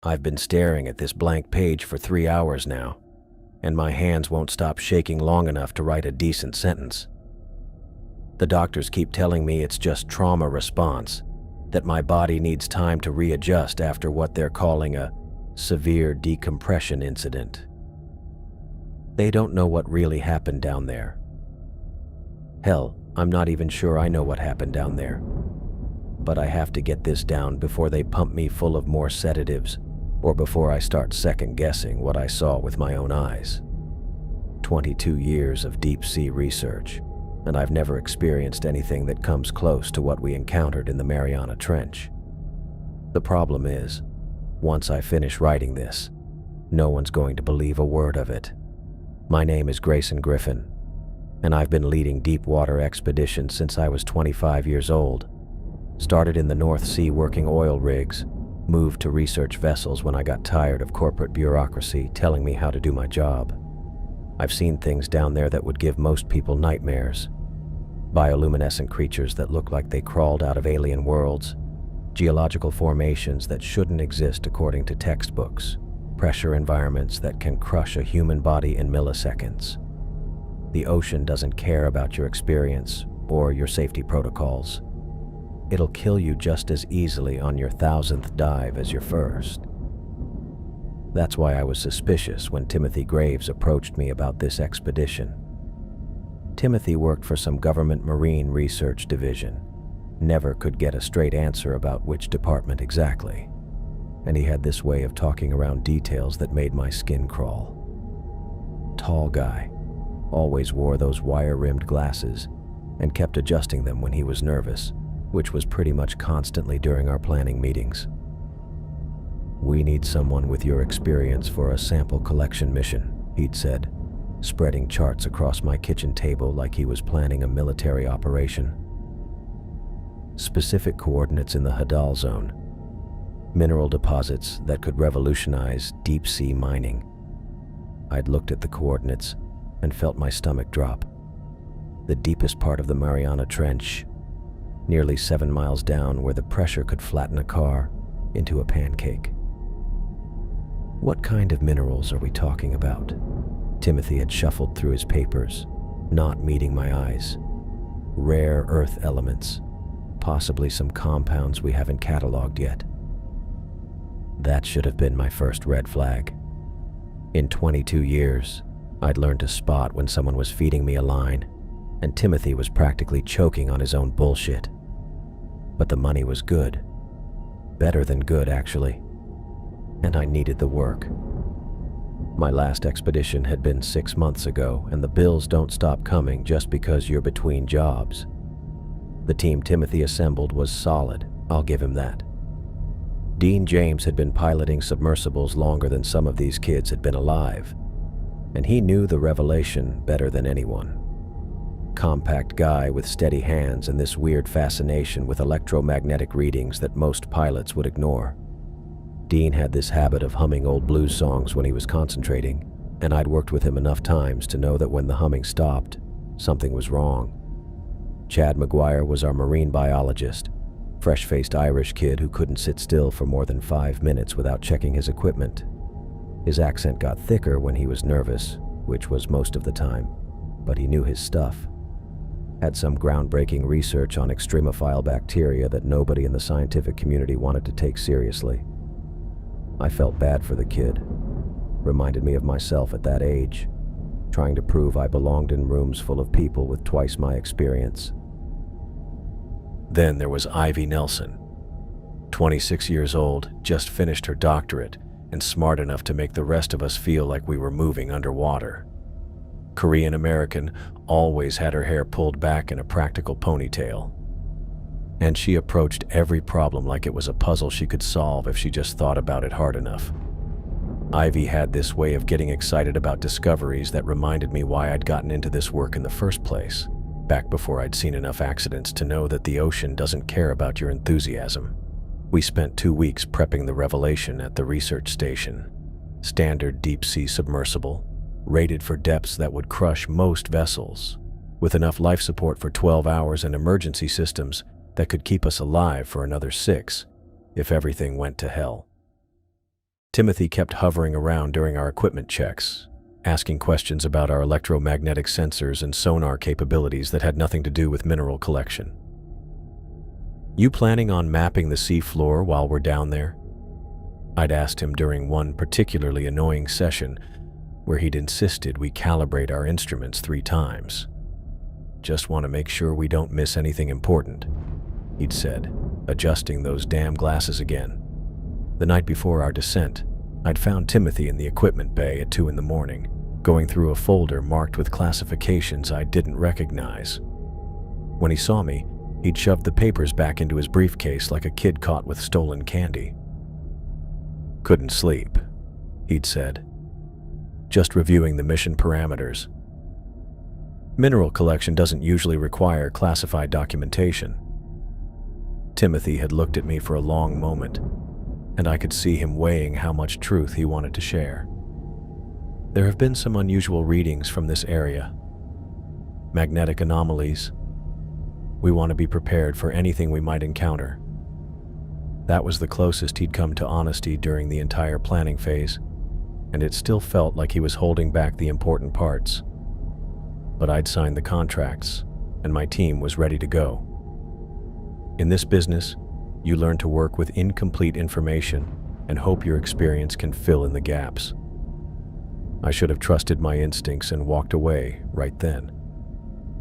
I've been staring at this blank page for 3 hours now, and my hands won't stop shaking long enough to write a decent sentence. The doctors keep telling me it's just trauma response, that my body needs time to readjust after what they're calling a severe decompression incident. They don't know what really happened down there. Hell, I'm not even sure I know what happened down there. But I have to get this down before they pump me full of more sedatives, or before I start second-guessing what I saw with my own eyes. 22 years of deep-sea research, and I've never experienced anything that comes close to what we encountered in the Mariana Trench. The problem is, once I finish writing this, no one's going to believe a word of it. My name is Grayson Griffin, and I've been leading deep-water expeditions since I was 25 years old. Started in the North Sea working oil rigs, moved to research vessels when I got tired of corporate bureaucracy telling me how to do my job. I've seen things down there that would give most people nightmares. Bioluminescent creatures that look like they crawled out of alien worlds, geological formations that shouldn't exist according to textbooks, pressure environments that can crush a human body in milliseconds. The ocean doesn't care about your experience or your safety protocols. It'll kill you just as easily on your 1,000th dive as your first. That's why I was suspicious when Timothy Graves approached me about this expedition. Timothy worked for some government marine research division, never could get a straight answer about which department exactly, and he had this way of talking around details that made my skin crawl. Tall guy, always wore those wire-rimmed glasses and kept adjusting them when he was nervous, which was pretty much constantly during our planning meetings. "We need someone with your experience for a sample collection mission," he'd said, spreading charts across my kitchen table like he was planning a military operation. Specific coordinates in the Hadal Zone, mineral deposits that could revolutionize deep-sea mining. I'd looked at the coordinates and felt my stomach drop. The deepest part of the Mariana Trench, nearly 7 miles down where the pressure could flatten a car into a pancake. What kind of minerals are we talking about? Timothy had shuffled through his papers, not meeting my eyes. Rare earth elements, possibly some compounds we haven't cataloged yet. That should have been my first red flag. In 22 years, I'd learned to spot when someone was feeding me a line, and Timothy was practically choking on his own bullshit. But the money was good. Better than good, actually. And I needed the work. My last expedition had been 6 months ago, and the bills don't stop coming just because you're between jobs. The team Timothy assembled was solid, I'll give him that. Dean James had been piloting submersibles longer than some of these kids had been alive, and he knew the Revelation better than anyone. Compact guy with steady hands and this weird fascination with electromagnetic readings that most pilots would ignore. Dean had this habit of humming old blues songs when he was concentrating, and I'd worked with him enough times to know that when the humming stopped, something was wrong. Chad McGuire was our marine biologist, fresh-faced Irish kid who couldn't sit still for more than 5 minutes without checking his equipment. His accent got thicker when he was nervous, which was most of the time, but he knew his stuff. Had some groundbreaking research on extremophile bacteria that nobody in the scientific community wanted to take seriously. I felt bad for the kid. Reminded me of myself at that age, trying to prove I belonged in rooms full of people with twice my experience. Then there was Ivy Nelson, 26 years old, just finished her doctorate, and smart enough to make the rest of us feel like we were moving underwater. Korean American, always had her hair pulled back in a practical ponytail. And she approached every problem like it was a puzzle she could solve if she just thought about it hard enough. Ivy had this way of getting excited about discoveries that reminded me why I'd gotten into this work in the first place, back before I'd seen enough accidents to know that the ocean doesn't care about your enthusiasm. We spent 2 weeks prepping the Revelation at the research station. Standard deep-sea submersible, rated for depths that would crush most vessels, with enough life support for 12 hours and emergency systems that could keep us alive for another 6 if everything went to hell. Timothy kept hovering around during our equipment checks, asking questions about our electromagnetic sensors and sonar capabilities that had nothing to do with mineral collection. "You planning on mapping the sea floor while we're down there?" I'd asked him during one particularly annoying session where he'd insisted we calibrate our instruments 3 times. "Just want to make sure we don't miss anything important," he'd said, adjusting those damn glasses again. The night before our descent, I'd found Timothy in the equipment bay at 2 in the morning, going through a folder marked with classifications I didn't recognize. When he saw me, he'd shoved the papers back into his briefcase like a kid caught with stolen candy. "Couldn't sleep," he'd said. "Just reviewing the mission parameters. Mineral collection doesn't usually require classified documentation." Timothy had looked at me for a long moment, and I could see him weighing how much truth he wanted to share. "There have been some unusual readings from this area. Magnetic anomalies. We want to be prepared for anything we might encounter." That was the closest he'd come to honesty during the entire planning phase, and it still felt like he was holding back the important parts. But I'd signed the contracts, and my team was ready to go. In this business, you learn to work with incomplete information and hope your experience can fill in the gaps. I should have trusted my instincts and walked away right then.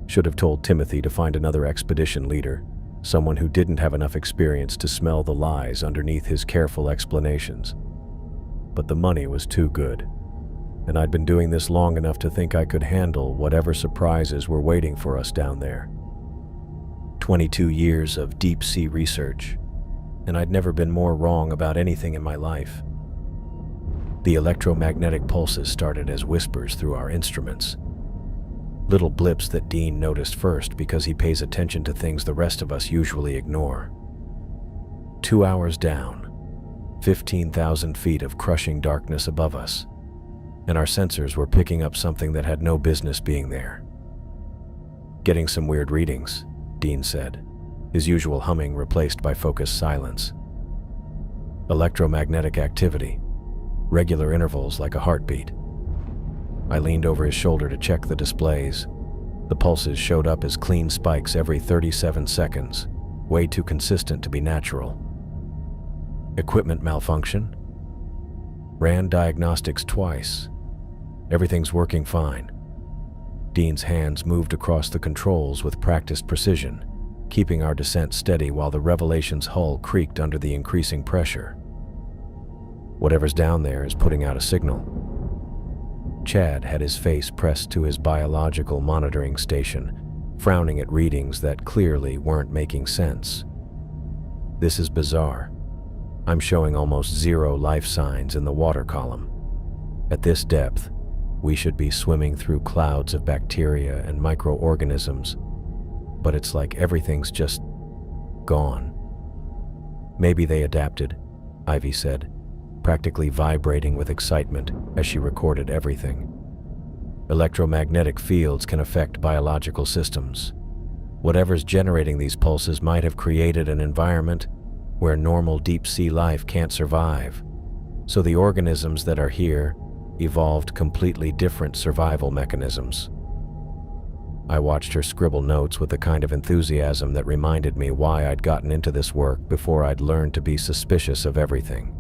Should have told Timothy to find another expedition leader, someone who didn't have enough experience to smell the lies underneath his careful explanations. But the money was too good, and I'd been doing this long enough to think I could handle whatever surprises were waiting for us down there. 22 years of deep-sea research, and I'd never been more wrong about anything in my life. The electromagnetic pulses started as whispers through our instruments. Little blips that Dean noticed first because he pays attention to things the rest of us usually ignore. 2 hours down, 15,000 feet of crushing darkness above us, and our sensors were picking up something that had no business being there. "Getting some weird readings," Dean said, his usual humming replaced by focused silence. "Electromagnetic activity, regular intervals like a heartbeat." I leaned over his shoulder to check the displays. The pulses showed up as clean spikes every 37 seconds, way too consistent to be natural. "Equipment malfunction? Ran diagnostics twice. Everything's working fine." Dean's hands moved across the controls with practiced precision, keeping our descent steady while the Revelation's hull creaked under the increasing pressure. "Whatever's down there is putting out a signal." Chad had his face pressed to his biological monitoring station, frowning at readings that clearly weren't making sense. "This is bizarre. I'm showing almost 0 life signs in the water column. At this depth, we should be swimming through clouds of bacteria and microorganisms, but it's like everything's just gone." "Maybe they adapted," Ivy said, practically vibrating with excitement as she recorded everything. "Electromagnetic fields can affect biological systems. Whatever's generating these pulses might have created an environment where normal deep-sea life can't survive, so the organisms that are here evolved completely different survival mechanisms." I watched her scribble notes with the kind of enthusiasm that reminded me why I'd gotten into this work before I'd learned to be suspicious of everything.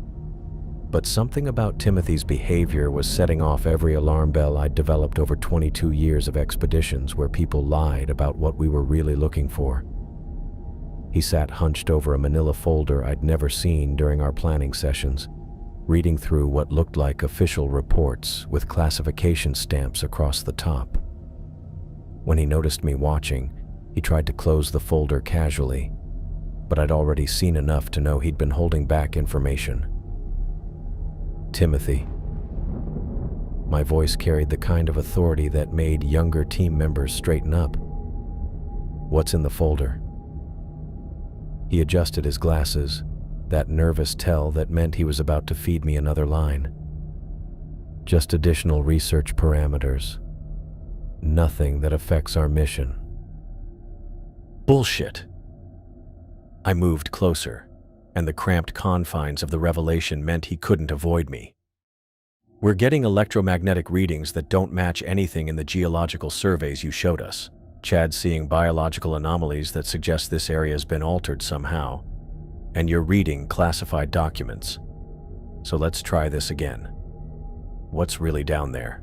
But something about Timothy's behavior was setting off every alarm bell I'd developed over 22 years of expeditions where people lied about what we were really looking for. He sat hunched over a manila folder I'd never seen during our planning sessions, reading through what looked like official reports with classification stamps across the top. When he noticed me watching, he tried to close the folder casually, but I'd already seen enough to know he'd been holding back information. "Timothy." My voice carried the kind of authority that made younger team members straighten up. "What's in the folder?" He adjusted his glasses, that nervous tell that meant he was about to feed me another line. "Just additional research parameters. Nothing that affects our mission." "Bullshit." I moved closer, and the cramped confines of the revelation meant he couldn't avoid me. "We're getting electromagnetic readings that don't match anything in the geological surveys you showed us. Chad's seeing biological anomalies that suggest this area has been altered somehow, and you're reading classified documents. So let's try this again. What's really down there?"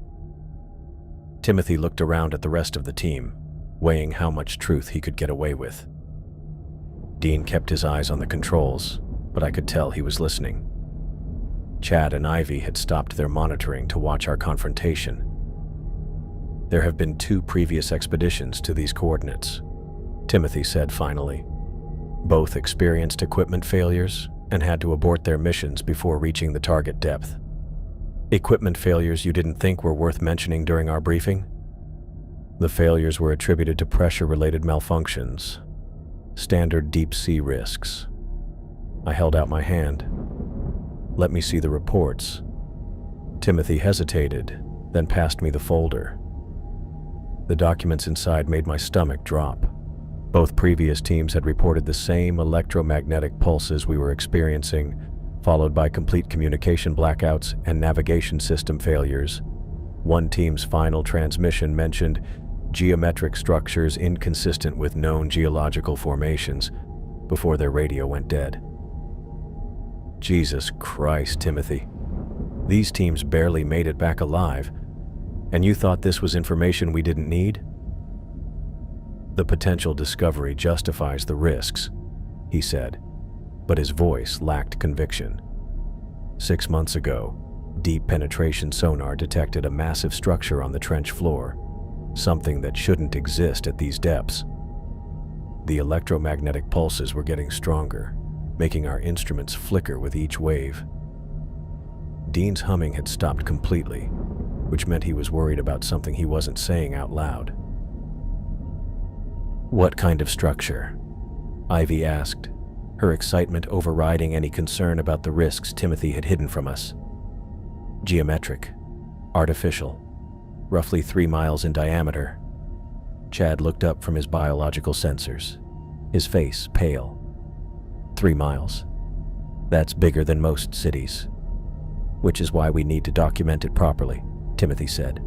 Timothy looked around at the rest of the team, weighing how much truth he could get away with. Dean kept his eyes on the controls, but I could tell he was listening. Chad and Ivy had stopped their monitoring to watch our confrontation. "There have been 2 previous expeditions to these coordinates," Timothy said finally. "Both experienced equipment failures and had to abort their missions before reaching the target depth." "Equipment failures you didn't think were worth mentioning during our briefing?" "The failures were attributed to pressure-related malfunctions. Standard deep-sea risks." I held out my hand. "Let me see the reports." Timothy hesitated, then passed me the folder. The documents inside made my stomach drop. Both previous teams had reported the same electromagnetic pulses we were experiencing, followed by complete communication blackouts and navigation system failures. One team's final transmission mentioned geometric structures inconsistent with known geological formations before their radio went dead. Jesus Christ, Timothy. These teams barely made it back alive, and you thought this was information we didn't need? "The potential discovery justifies the risks," he said, but his voice lacked conviction. 6 months ago, deep penetration sonar detected a massive structure on the trench floor, something that shouldn't exist at these depths. The electromagnetic pulses were getting stronger, making our instruments flicker with each wave. Dean's humming had stopped completely, which meant he was worried about something he wasn't saying out loud. "What kind of structure?" Ivy asked, her excitement overriding any concern about the risks Timothy had hidden from us. "Geometric. Artificial. Roughly 3 miles in diameter." Chad looked up from his biological sensors, his face pale. 3 miles. That's bigger than most cities. "Which is why we need to document it properly," Timothy said.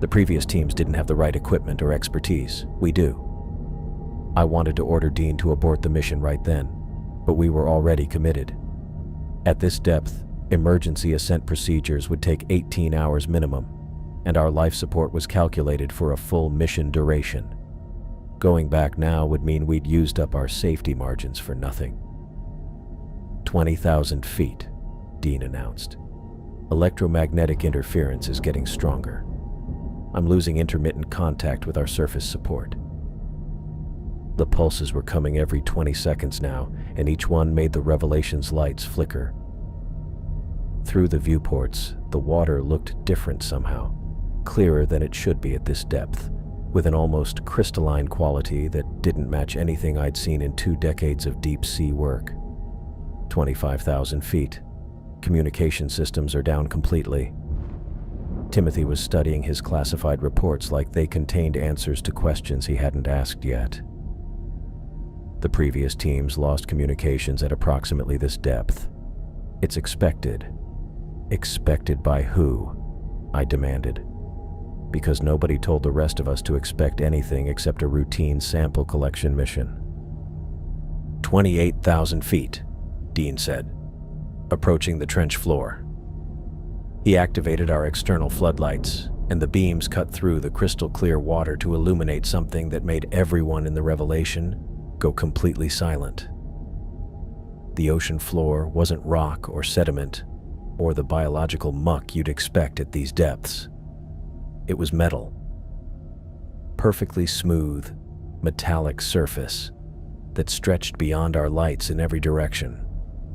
"The previous teams didn't have the right equipment or expertise. We do." I wanted to order Dean to abort the mission right then, but we were already committed. At this depth, emergency ascent procedures would take 18 hours minimum, and our life support was calculated for a full mission duration. Going back now would mean we'd used up our safety margins for nothing. 20,000 feet, Dean announced. "Electromagnetic interference is getting stronger. I'm losing intermittent contact with our surface support." The pulses were coming every 20 seconds now, and each one made the Revelation's lights flicker. Through the viewports, the water looked different somehow, clearer than it should be at this depth, with an almost crystalline quality that didn't match anything I'd seen in 2 decades of deep-sea work. 25,000 feet. Communication systems are down completely. Timothy was studying his classified reports like they contained answers to questions he hadn't asked yet. The previous teams lost communications at approximately this depth. It's expected. Expected by who? I demanded. Because nobody told the rest of us to expect anything except a routine sample collection mission. 28,000 feet, Dean said, approaching the trench floor. He activated our external floodlights, and the beams cut through the crystal-clear water to illuminate something that made everyone in the Revelation go completely silent. The ocean floor wasn't rock or sediment, or the biological muck you'd expect at these depths. It was metal. Perfectly smooth, metallic surface that stretched beyond our lights in every direction,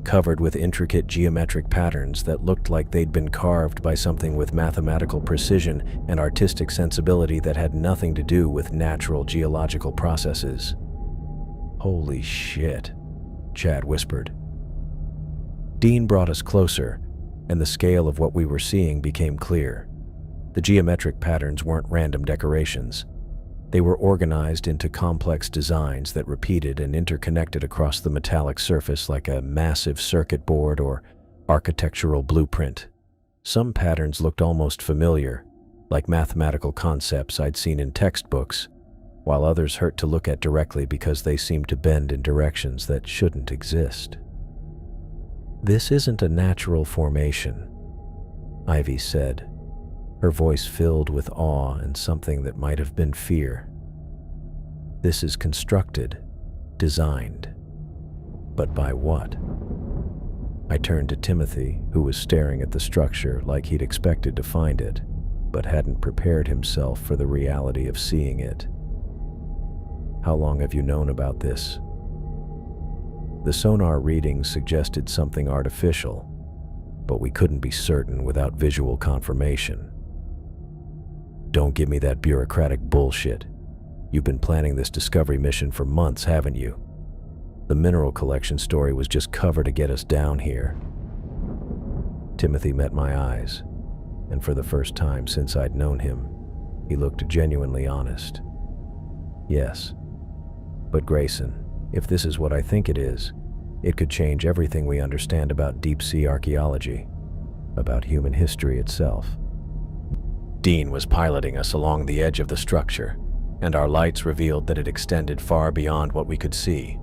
covered with intricate geometric patterns that looked like they'd been carved by something with mathematical precision and artistic sensibility that had nothing to do with natural geological processes. "Holy shit," Chad whispered. Dean brought us closer, and the scale of what we were seeing became clear. The geometric patterns weren't random decorations. They were organized into complex designs that repeated and interconnected across the metallic surface like a massive circuit board or architectural blueprint. Some patterns looked almost familiar, like mathematical concepts I'd seen in textbooks, while others hurt to look at directly because they seemed to bend in directions that shouldn't exist. "This isn't a natural formation," Ivy said, her voice filled with awe and something that might have been fear. "This is constructed, designed. But by what?" I turned to Timothy, who was staring at the structure like he'd expected to find it, but hadn't prepared himself for the reality of seeing it. "How long have you known about this?" The sonar readings suggested something artificial, but we couldn't be certain without visual confirmation. "Don't give me that bureaucratic bullshit. You've been planning this discovery mission for months, haven't you? The mineral collection story was just cover to get us down here." Timothy met my eyes, and for the first time since I'd known him, he looked genuinely honest. "Yes. But Grayson, if this is what I think it is, it could change everything we understand about deep-sea archaeology, about human history itself." Dean was piloting us along the edge of the structure, and our lights revealed that it extended far beyond what we could see.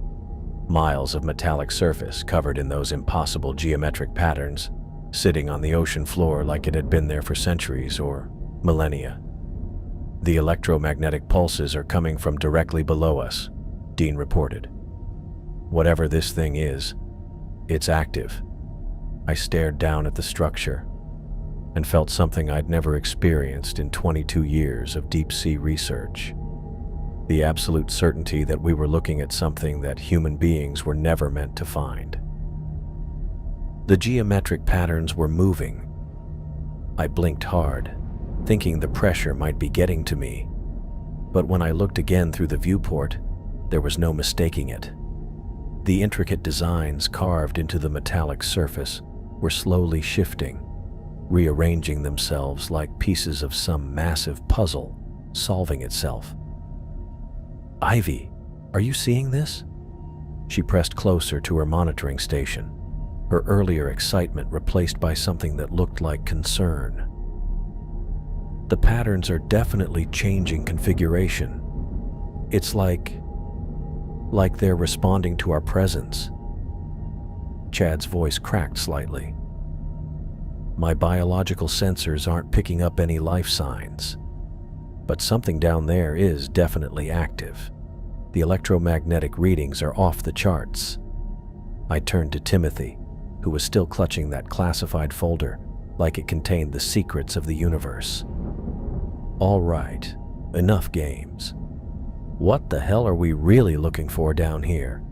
Miles of metallic surface covered in those impossible geometric patterns, sitting on the ocean floor like it had been there for centuries or millennia. "The electromagnetic pulses are coming from directly below us," Dean reported. "Whatever this thing is, it's active." I stared down at the structure and felt something I'd never experienced in 22 years of deep-sea research. The absolute certainty that we were looking at something that human beings were never meant to find. The geometric patterns were moving. I blinked hard, thinking the pressure might be getting to me. But when I looked again through the viewport, there was no mistaking it. The intricate designs carved into the metallic surface were slowly shifting, rearranging themselves like pieces of some massive puzzle, solving itself. "Ivy, are you seeing this?" She pressed closer to her monitoring station, her earlier excitement replaced by something that looked like concern. "The patterns are definitely changing configuration. It's like they're responding to our presence." Chad's voice cracked slightly. "My biological sensors aren't picking up any life signs, but something down there is definitely active. The electromagnetic readings are off the charts." I turned to Timothy, who was still clutching that classified folder like it contained the secrets of the universe. "All right, enough games. What the hell are we really looking for down here?"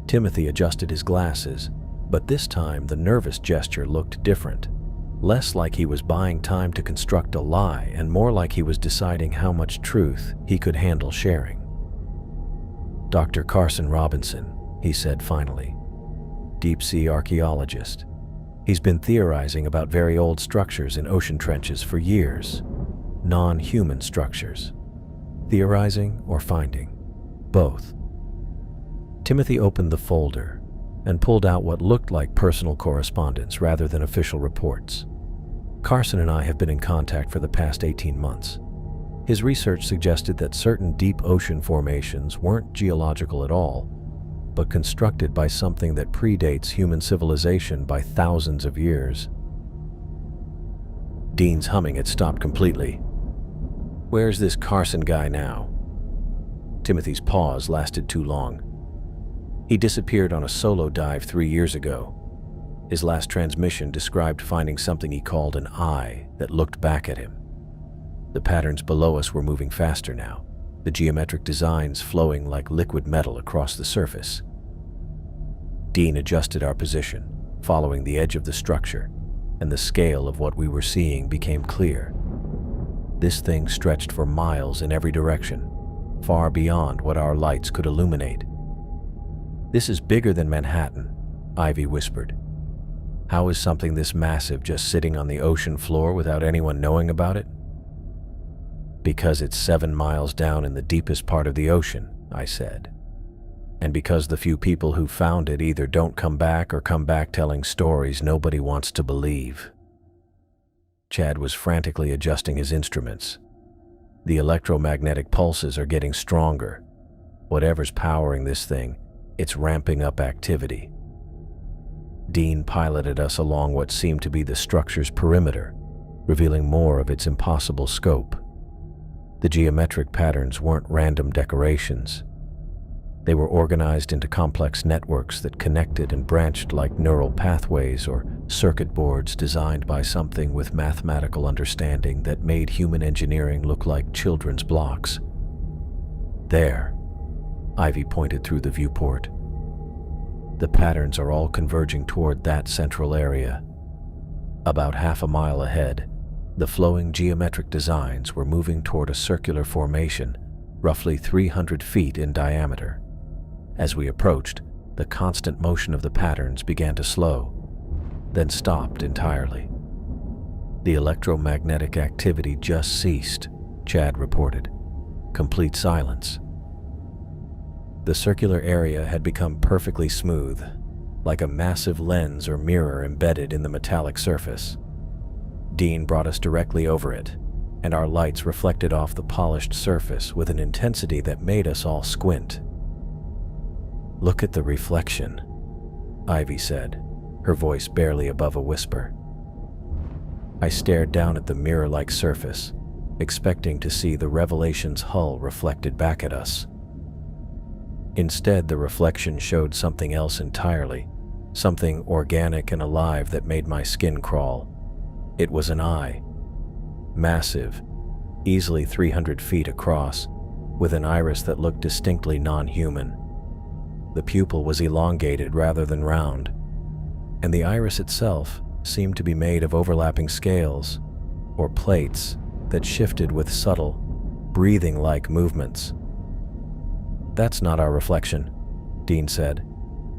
Timothy adjusted his glasses, but this time the nervous gesture looked different, less like he was buying time to construct a lie and more like he was deciding how much truth he could handle sharing. "Dr. Carson Robinson," he said finally. "Deep-sea archaeologist. He's been theorizing about very old structures in ocean trenches for years. Non-human structures. Theorizing or finding? Both." Timothy opened the folder and pulled out what looked like personal correspondence rather than official reports. "Carson and I have been in contact for the past 18 months. His research suggested that certain deep ocean formations weren't geological at all, but constructed by something that predates human civilization by thousands of years." Dean's humming had stopped completely. "Where's this Carson guy now?" Timothy's pause lasted too long. "He disappeared on a solo dive 3 years ago. His last transmission described finding something he called an eye that looked back at him. The patterns below us were moving faster now, the geometric designs flowing like liquid metal across the surface." Dean adjusted our position, following the edge of the structure, and the scale of what we were seeing became clear. This thing stretched for miles in every direction, far beyond what our lights could illuminate. "This is bigger than Manhattan," Ivy whispered. "How is something this massive just sitting on the ocean floor without anyone knowing about it?" Because it's 7 miles down in the deepest part of the ocean, I said. And because the few people who found it either don't come back or come back telling stories nobody wants to believe. Chad was frantically adjusting his instruments. The electromagnetic pulses are getting stronger. Whatever's powering this thing, it's ramping up activity. Dean piloted us along what seemed to be the structure's perimeter, revealing more of its impossible scope. The geometric patterns weren't random decorations. They were organized into complex networks that connected and branched like neural pathways or circuit boards designed by something with mathematical understanding that made human engineering look like children's blocks. There, Ivy pointed through the viewport. The patterns are all converging toward that central area. About half a mile ahead, the flowing geometric designs were moving toward a circular formation, roughly 300 feet in diameter. As we approached, the constant motion of the patterns began to slow, then stopped entirely. The electromagnetic activity just ceased, Chad reported. Complete silence. The circular area had become perfectly smooth, like a massive lens or mirror embedded in the metallic surface. Dean brought us directly over it, and our lights reflected off the polished surface with an intensity that made us all squint. "Look at the reflection," Ivy said, her voice barely above a whisper. I stared down at the mirror-like surface, expecting to see the Revelation's hull reflected back at us. Instead, the reflection showed something else entirely, something organic and alive that made my skin crawl. It was an eye. Massive, easily 300 feet across, with an iris that looked distinctly non-human. The pupil was elongated rather than round, and the iris itself seemed to be made of overlapping scales, or plates, that shifted with subtle, breathing-like movements. "That's not our reflection," Dean said,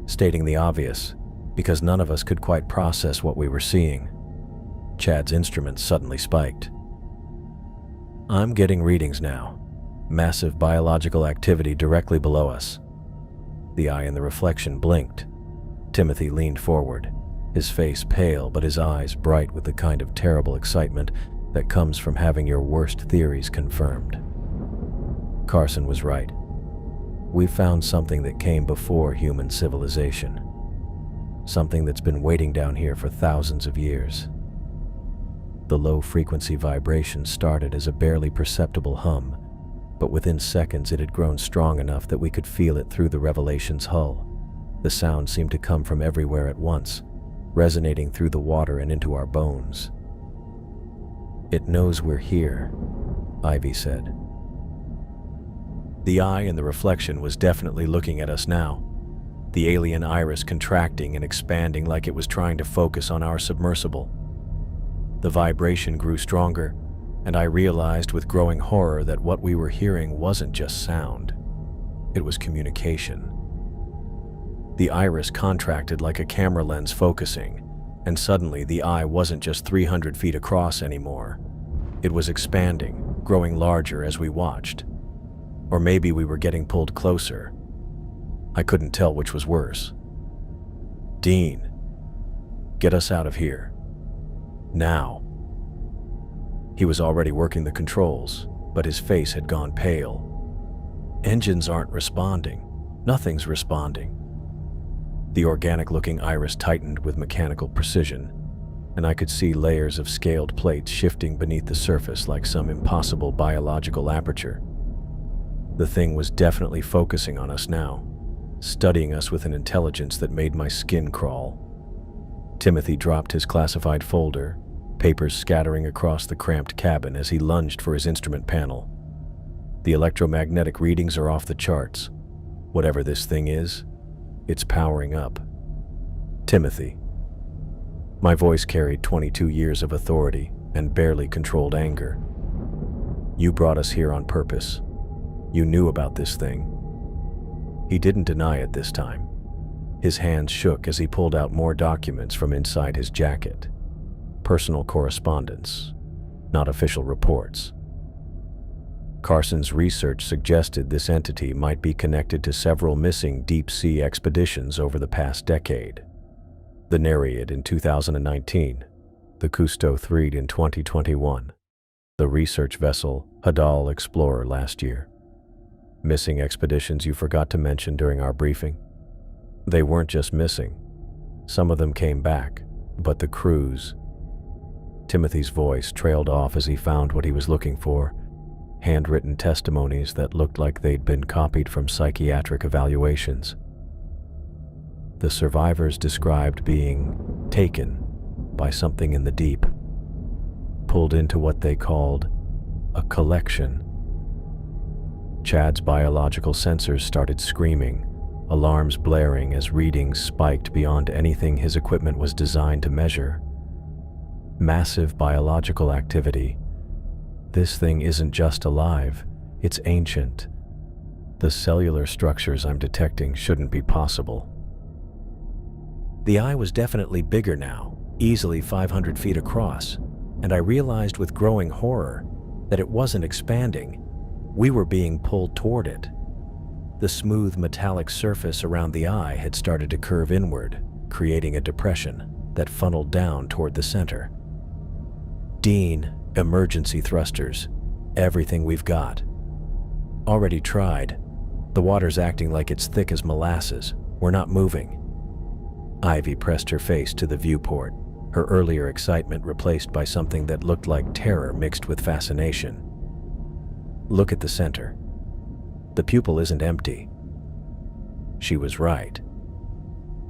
stating the obvious, because none of us could quite process what we were seeing. Chad's instruments suddenly spiked. "I'm getting readings now. Massive biological activity directly below us." The eye in the reflection blinked. Timothy leaned forward, his face pale but his eyes bright with the kind of terrible excitement that comes from having your worst theories confirmed. Carson was right. We found something that came before human civilization. Something that's been waiting down here for thousands of years. The low-frequency vibration started as a barely perceptible hum, but within seconds it had grown strong enough that we could feel it through the Revelation's hull. The sound seemed to come from everywhere at once, resonating through the water and into our bones. "It knows we're here," Ivy said. The eye in the reflection was definitely looking at us now, the alien iris contracting and expanding like it was trying to focus on our submersible. The vibration grew stronger, and I realized with growing horror that what we were hearing wasn't just sound. It was communication. The iris contracted like a camera lens focusing, and suddenly the eye wasn't just 300 feet across anymore. It was expanding, growing larger as we watched. Or maybe we were getting pulled closer. I couldn't tell which was worse. "Dean, get us out of here. Now." He was already working the controls, but his face had gone pale. "Engines aren't responding. Nothing's responding." The organic-looking iris tightened with mechanical precision, and I could see layers of scaled plates shifting beneath the surface like some impossible biological aperture. The thing was definitely focusing on us now, studying us with an intelligence that made my skin crawl. Timothy dropped his classified folder, papers scattering across the cramped cabin as he lunged for his instrument panel. The electromagnetic readings are off the charts. Whatever this thing is, it's powering up. "Timothy." My voice carried 22 years of authority and barely controlled anger. "You brought us here on purpose. You knew about this thing." He didn't deny it this time. His hands shook as he pulled out more documents from inside his jacket. Personal correspondence, not official reports. Carson's research suggested this entity might be connected to several missing deep-sea expeditions over the past decade. The Nereid in 2019, the Cousteau III in 2021, the research vessel Hadal Explorer last year. Missing expeditions you forgot to mention during our briefing? They weren't just missing. Some of them came back, but the crews... Timothy's voice trailed off as he found what he was looking for, handwritten testimonies that looked like they'd been copied from psychiatric evaluations. The survivors described being taken by something in the deep, pulled into what they called a collection. Chad's biological sensors started screaming, alarms blaring as readings spiked beyond anything his equipment was designed to measure. Massive biological activity. This thing isn't just alive, it's ancient. The cellular structures I'm detecting shouldn't be possible. The eye was definitely bigger now, easily 500 feet across, and I realized with growing horror that it wasn't expanding. We were being pulled toward it. The smooth metallic surface around the eye had started to curve inward, creating a depression that funneled down toward the center. Dean, emergency thrusters. Everything we've got. Already tried. The water's acting like it's thick as molasses. We're not moving. Ivy pressed her face to the viewport, her earlier excitement replaced by something that looked like terror mixed with fascination. Look at the center. The pupil isn't empty. She was right.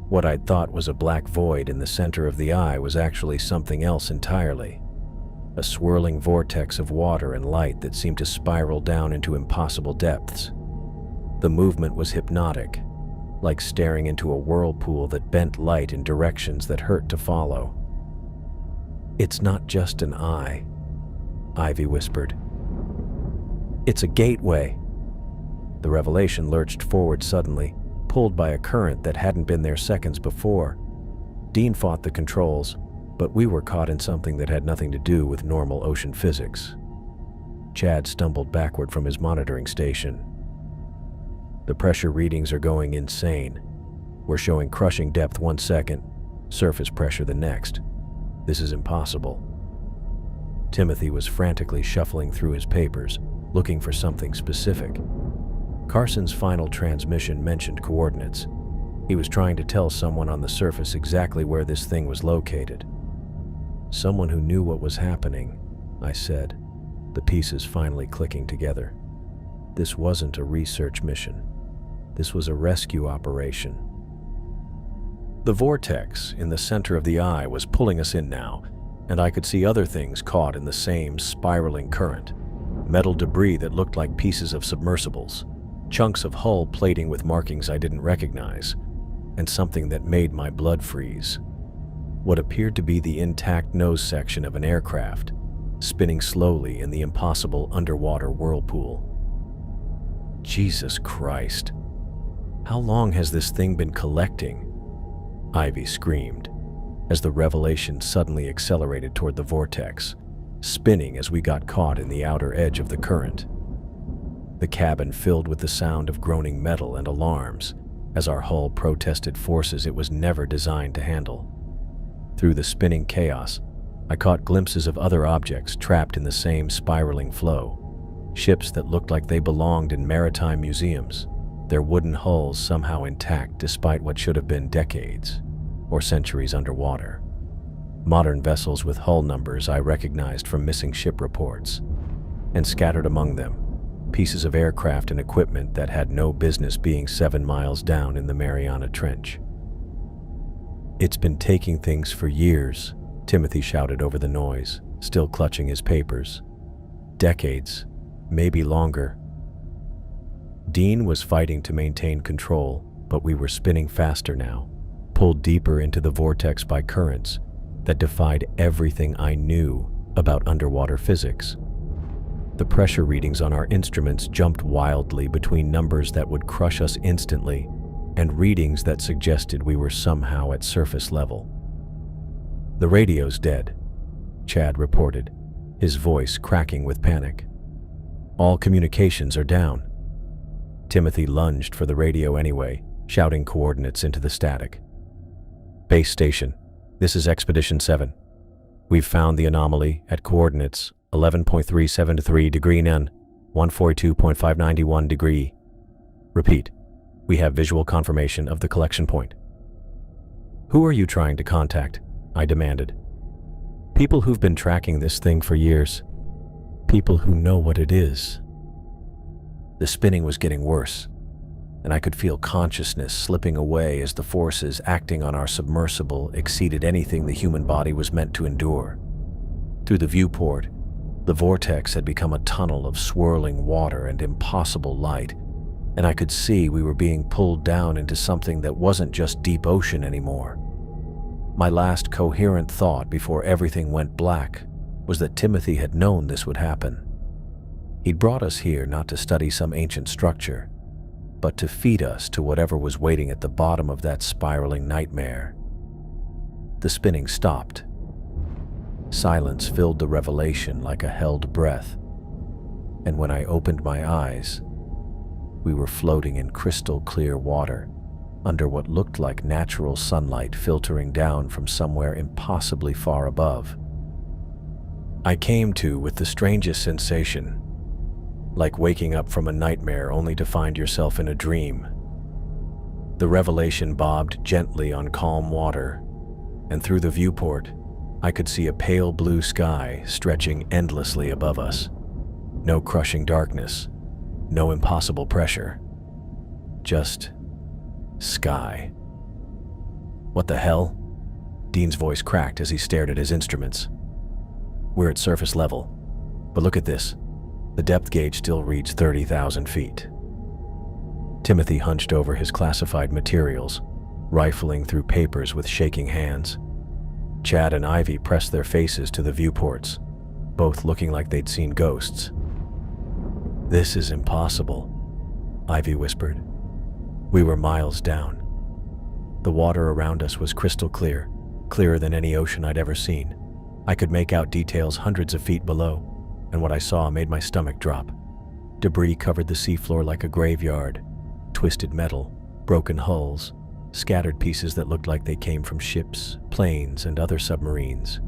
What I'd thought was a black void in the center of the eye was actually something else entirely. A swirling vortex of water and light that seemed to spiral down into impossible depths. The movement was hypnotic, like staring into a whirlpool that bent light in directions that hurt to follow. "It's not just an eye," Ivy whispered. "It's a gateway." The revelation lurched forward suddenly, pulled by a current that hadn't been there seconds before. Dean fought the controls, but we were caught in something that had nothing to do with normal ocean physics. Chad stumbled backward from his monitoring station. "The pressure readings are going insane. We're showing crushing depth 1 second, surface pressure the next. This is impossible." Timothy was frantically shuffling through his papers, looking for something specific. Carson's final transmission mentioned coordinates. He was trying to tell someone on the surface exactly where this thing was located. "Someone who knew what was happening," I said, the pieces finally clicking together. This wasn't a research mission. This was a rescue operation. The vortex in the center of the eye was pulling us in now, and I could see other things caught in the same spiraling current. Metal debris that looked like pieces of submersibles, chunks of hull plating with markings I didn't recognize, and something that made my blood freeze. What appeared to be the intact nose section of an aircraft, spinning slowly in the impossible underwater whirlpool. Jesus Christ. How long has this thing been collecting? Ivy screamed, as the revelation suddenly accelerated toward the vortex, spinning as we got caught in the outer edge of the current. The cabin filled with the sound of groaning metal and alarms, as our hull protested forces it was never designed to handle. Through the spinning chaos, I caught glimpses of other objects trapped in the same spiraling flow. Ships that looked like they belonged in maritime museums, their wooden hulls somehow intact despite what should have been decades or centuries underwater. Modern vessels with hull numbers I recognized from missing ship reports, and scattered among them, pieces of aircraft and equipment that had no business being 7 miles down in the Mariana Trench. "It's been taking things for years," Timothy shouted over the noise, still clutching his papers. "Decades, maybe longer." Dean was fighting to maintain control, but we were spinning faster now, pulled deeper into the vortex by currents that defied everything I knew about underwater physics. The pressure readings on our instruments jumped wildly between numbers that would crush us instantly and readings that suggested we were somehow at surface level. "The radio's dead," Chad reported, his voice cracking with panic. All communications are down. Timothy lunged for the radio anyway, shouting coordinates into the static. Base station, this is Expedition 7. We've found the anomaly at coordinates 11.373 degree N, 142.591 degree. Repeat, we have visual confirmation of the collection point. Who are you trying to contact? I demanded. People who've been tracking this thing for years. People who know what it is. The spinning was getting worse, and I could feel consciousness slipping away as the forces acting on our submersible exceeded anything the human body was meant to endure. Through the viewport, the vortex had become a tunnel of swirling water and impossible light, and I could see we were being pulled down into something that wasn't just deep ocean anymore. My last coherent thought before everything went black was that Timothy had known this would happen. He'd brought us here not to study some ancient structure, but to feed us to whatever was waiting at the bottom of that spiraling nightmare. The spinning stopped. Silence filled the revelation like a held breath, and when I opened my eyes, we were floating in crystal clear water under what looked like natural sunlight filtering down from somewhere impossibly far above. I came to with the strangest sensation, like waking up from a nightmare only to find yourself in a dream. The revelation bobbed gently on calm water, and through the viewport, I could see a pale blue sky stretching endlessly above us. No crushing darkness, no impossible pressure, just sky. What the hell? Dean's voice cracked as he stared at his instruments. We're at surface level, but look at this. The depth gauge still reads 30,000 feet. Timothy hunched over his classified materials, rifling through papers with shaking hands. Chad and Ivy pressed their faces to the viewports, both looking like they'd seen ghosts. This is impossible, Ivy whispered. We were miles down. The water around us was crystal clear, clearer than any ocean I'd ever seen. I could make out details hundreds of feet below, and what I saw made my stomach drop. Debris covered the seafloor like a graveyard, twisted metal, broken hulls, scattered pieces that looked like they came from ships, planes, and other submarines.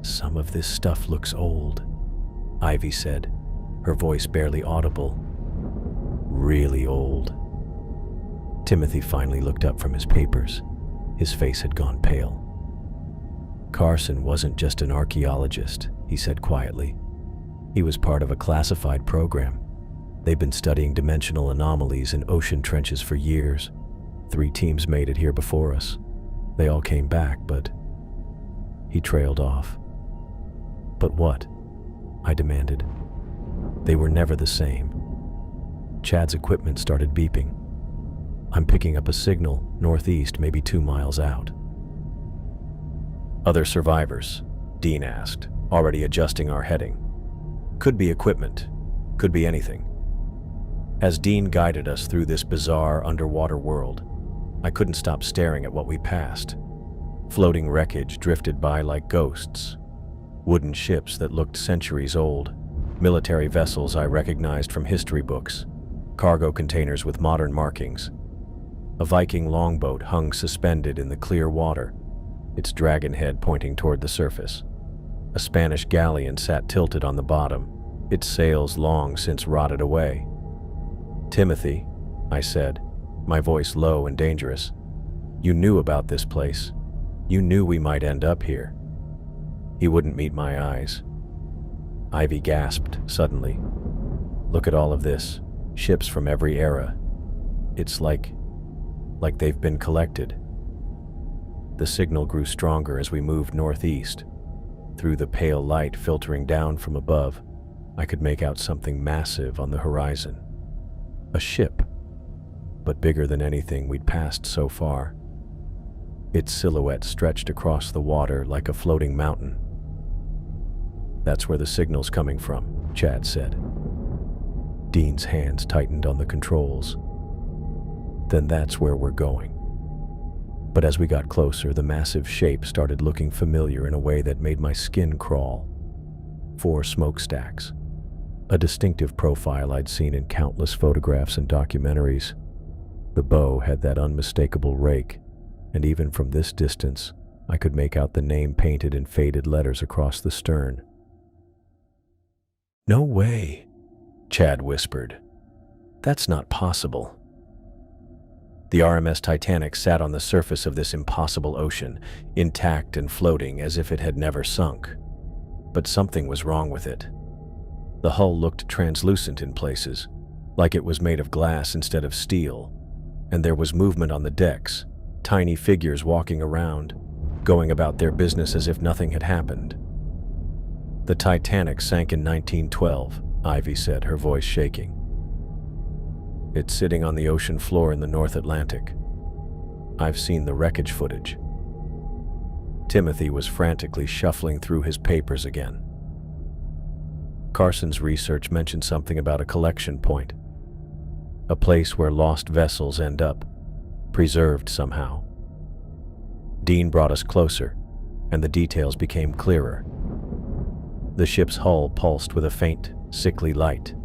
Some of this stuff looks old, Ivy said, her voice barely audible. Really old. Timothy finally looked up from his papers. His face had gone pale. Carson wasn't just an archaeologist, he said quietly. He was part of a classified program. They'd been studying dimensional anomalies in ocean trenches for years. 3 teams made it here before us. They all came back, but he trailed off. But what? I demanded. They were never the same. Chad's equipment started beeping. I'm picking up a signal northeast, maybe 2 miles out. Other survivors? Dean asked, already adjusting our heading. Could be equipment, could be anything. As Dean guided us through this bizarre underwater world, I couldn't stop staring at what we passed. Floating wreckage drifted by like ghosts. Wooden ships that looked centuries old. Military vessels I recognized from history books. Cargo containers with modern markings. A Viking longboat hung suspended in the clear water, its dragon head pointing toward the surface. A Spanish galleon sat tilted on the bottom, its sails long since rotted away. Timothy, I said, my voice low and dangerous. You knew about this place. You knew we might end up here. He wouldn't meet my eyes. Ivy gasped suddenly. Look at all of this. Ships from every era. It's like they've been collected. The signal grew stronger as we moved northeast. Through the pale light filtering down from above, I could make out something massive on the horizon. A ship, but bigger than anything we'd passed so far. Its silhouette stretched across the water like a floating mountain. That's where the signal's coming from, Chad said. Dean's hands tightened on the controls. Then that's where we're going. But as we got closer, the massive shape started looking familiar in a way that made my skin crawl. 4 smokestacks. a distinctive profile I'd seen in countless photographs and documentaries. The bow had that unmistakable rake, and even from this distance, I could make out the name painted in faded letters across the stern. "No way," Chad whispered. "That's not possible." The RMS Titanic sat on the surface of this impossible ocean, intact and floating as if it had never sunk. But something was wrong with it. The hull looked translucent in places, like it was made of glass instead of steel, and there was movement on the decks, tiny figures walking around, going about their business as if nothing had happened. "The Titanic sank in 1912, Ivy said, her voice shaking. "It's sitting on the ocean floor in the North Atlantic. I've seen the wreckage footage." Timothy was frantically shuffling through his papers again. Carson's research mentioned something about a collection point, a place where lost vessels end up, preserved somehow. Dean brought us closer, and the details became clearer. The ship's hull pulsed with a faint, sickly light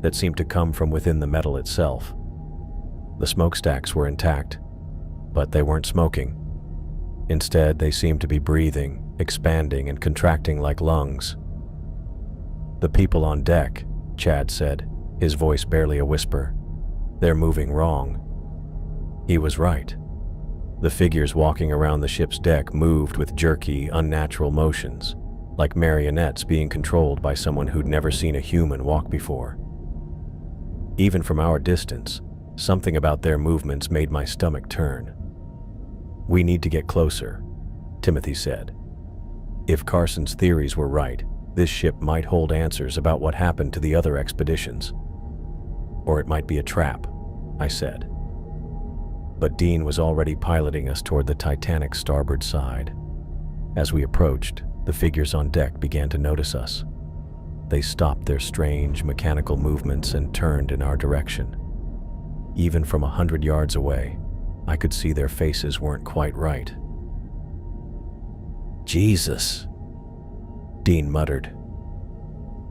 that seemed to come from within the metal itself. The smokestacks were intact, but they weren't smoking. Instead, they seemed to be breathing, expanding and contracting like lungs. "The people on deck," Chad said, his voice barely a whisper, "they're moving wrong." He was right. The figures walking around the ship's deck moved with jerky, unnatural motions, like marionettes being controlled by someone who'd never seen a human walk before. Even from our distance, something about their movements made my stomach turn. "We need to get closer," Timothy said. If Carson's theories were right, this ship might hold answers about what happened to the other expeditions. Or it might be a trap, I said. But Dean was already piloting us toward the Titanic's starboard side. As we approached, the figures on deck began to notice us. They stopped their strange, mechanical movements and turned in our direction. Even from 100 yards away, I could see their faces weren't quite right. "Jesus," Dean muttered.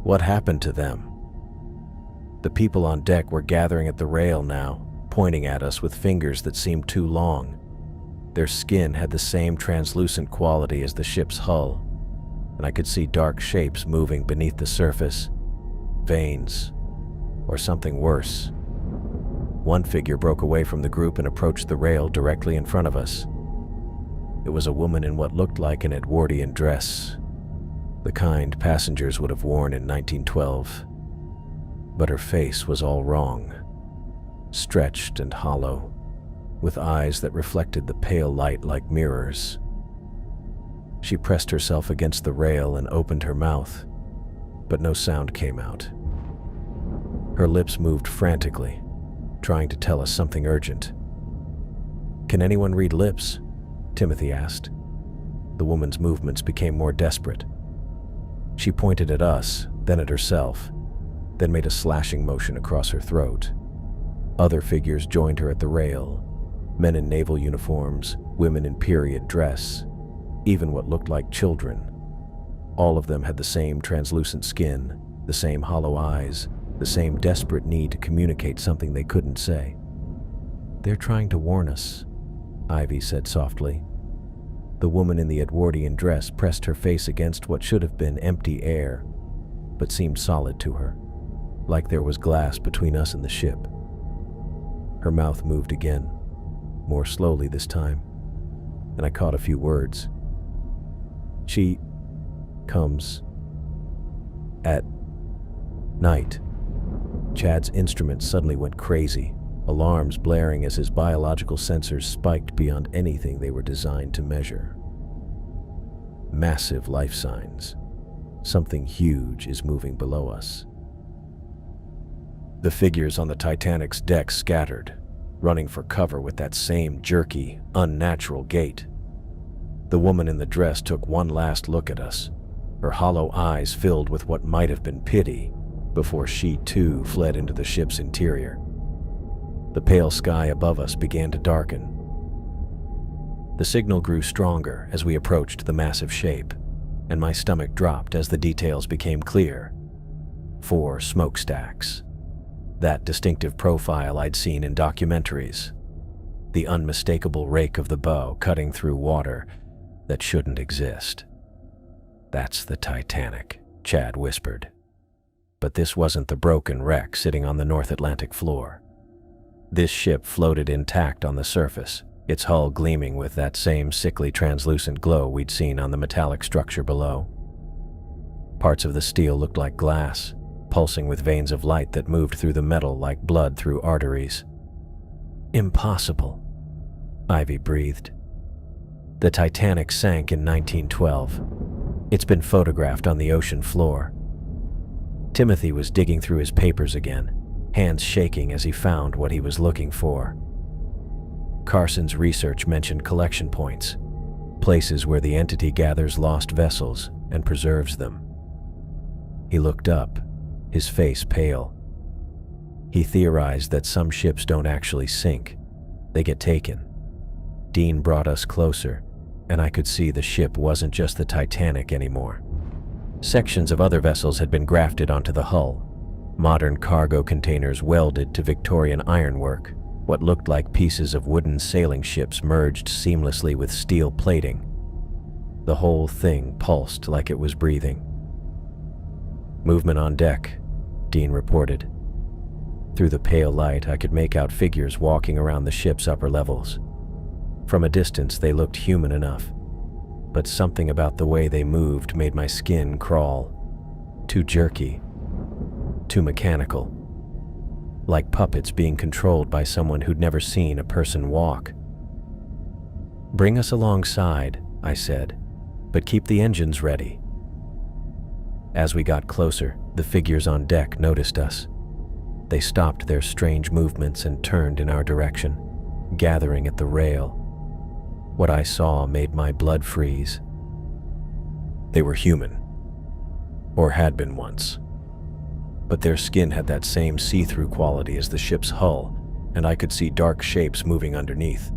"What happened to them?" The people on deck were gathering at the rail now, pointing at us with fingers that seemed too long. Their skin had the same translucent quality as the ship's hull, and I could see dark shapes moving beneath the surface, veins, or something worse. One figure broke away from the group and approached the rail directly in front of us. It was a woman in what looked like an Edwardian dress, the kind passengers would have worn in 1912. But her face was all wrong, stretched and hollow, with eyes that reflected the pale light like mirrors. She pressed herself against the rail and opened her mouth, but no sound came out. Her lips moved frantically, trying to tell us something urgent. "Can anyone read lips?" Timothy asked. The woman's movements became more desperate. She pointed at us, then at herself, then made a slashing motion across her throat. Other figures joined her at the rail, men in naval uniforms, women in period dress, even what looked like children. All of them had the same translucent skin, the same hollow eyes, the same desperate need to communicate something they couldn't say. "They're trying to warn us," Ivy said softly. The woman in the Edwardian dress pressed her face against what should have been empty air, but seemed solid to her, like there was glass between us and the ship. Her mouth moved again, more slowly this time, and I caught a few words. "She comes at night." Chad's instrument suddenly went crazy, alarms blaring as his biological sensors spiked beyond anything they were designed to measure. Massive life signs. Something huge is moving below us. The figures on the Titanic's deck scattered, running for cover with that same jerky, unnatural gait. The woman in the dress took one last look at us, her hollow eyes filled with what might have been pity, before she too fled into the ship's interior. The pale sky above us began to darken. The signal grew stronger as we approached the massive shape, and my stomach dropped as the details became clear. 4 smokestacks. That distinctive profile I'd seen in documentaries. The unmistakable rake of the bow cutting through water that shouldn't exist. "That's the Titanic," Chad whispered. But this wasn't the broken wreck sitting on the North Atlantic floor. This ship floated intact on the surface, its hull gleaming with that same sickly translucent glow we'd seen on the metallic structure below. Parts of the steel looked like glass, pulsing with veins of light that moved through the metal like blood through arteries. "Impossible," Ivy breathed. "The Titanic sank in 1912. It's been photographed on the ocean floor." Timothy was digging through his papers again, hands shaking as he found what he was looking for. Carson's research mentioned collection points, places where the entity gathers lost vessels and preserves them. He looked up, his face pale. He theorized that some ships don't actually sink, they get taken. Dean brought us closer, and I could see the ship wasn't just the Titanic anymore. Sections of other vessels had been grafted onto the hull, modern cargo containers welded to Victorian ironwork, what looked like pieces of wooden sailing ships merged seamlessly with steel plating. The whole thing pulsed like it was breathing. "Movement on deck," Dean reported. Through the pale light, I could make out figures walking around the ship's upper levels. From a distance, they looked human enough, but something about the way they moved made my skin crawl. Too jerky, too mechanical, like puppets being controlled by someone who'd never seen a person walk. "Bring us alongside," I said, "but keep the engines ready." As we got closer, the figures on deck noticed us. They stopped their strange movements and turned in our direction, gathering at the rail. What I saw made my blood freeze. They were human, or had been once. But their skin had that same see-through quality as the ship's hull, and I could see dark shapes moving underneath,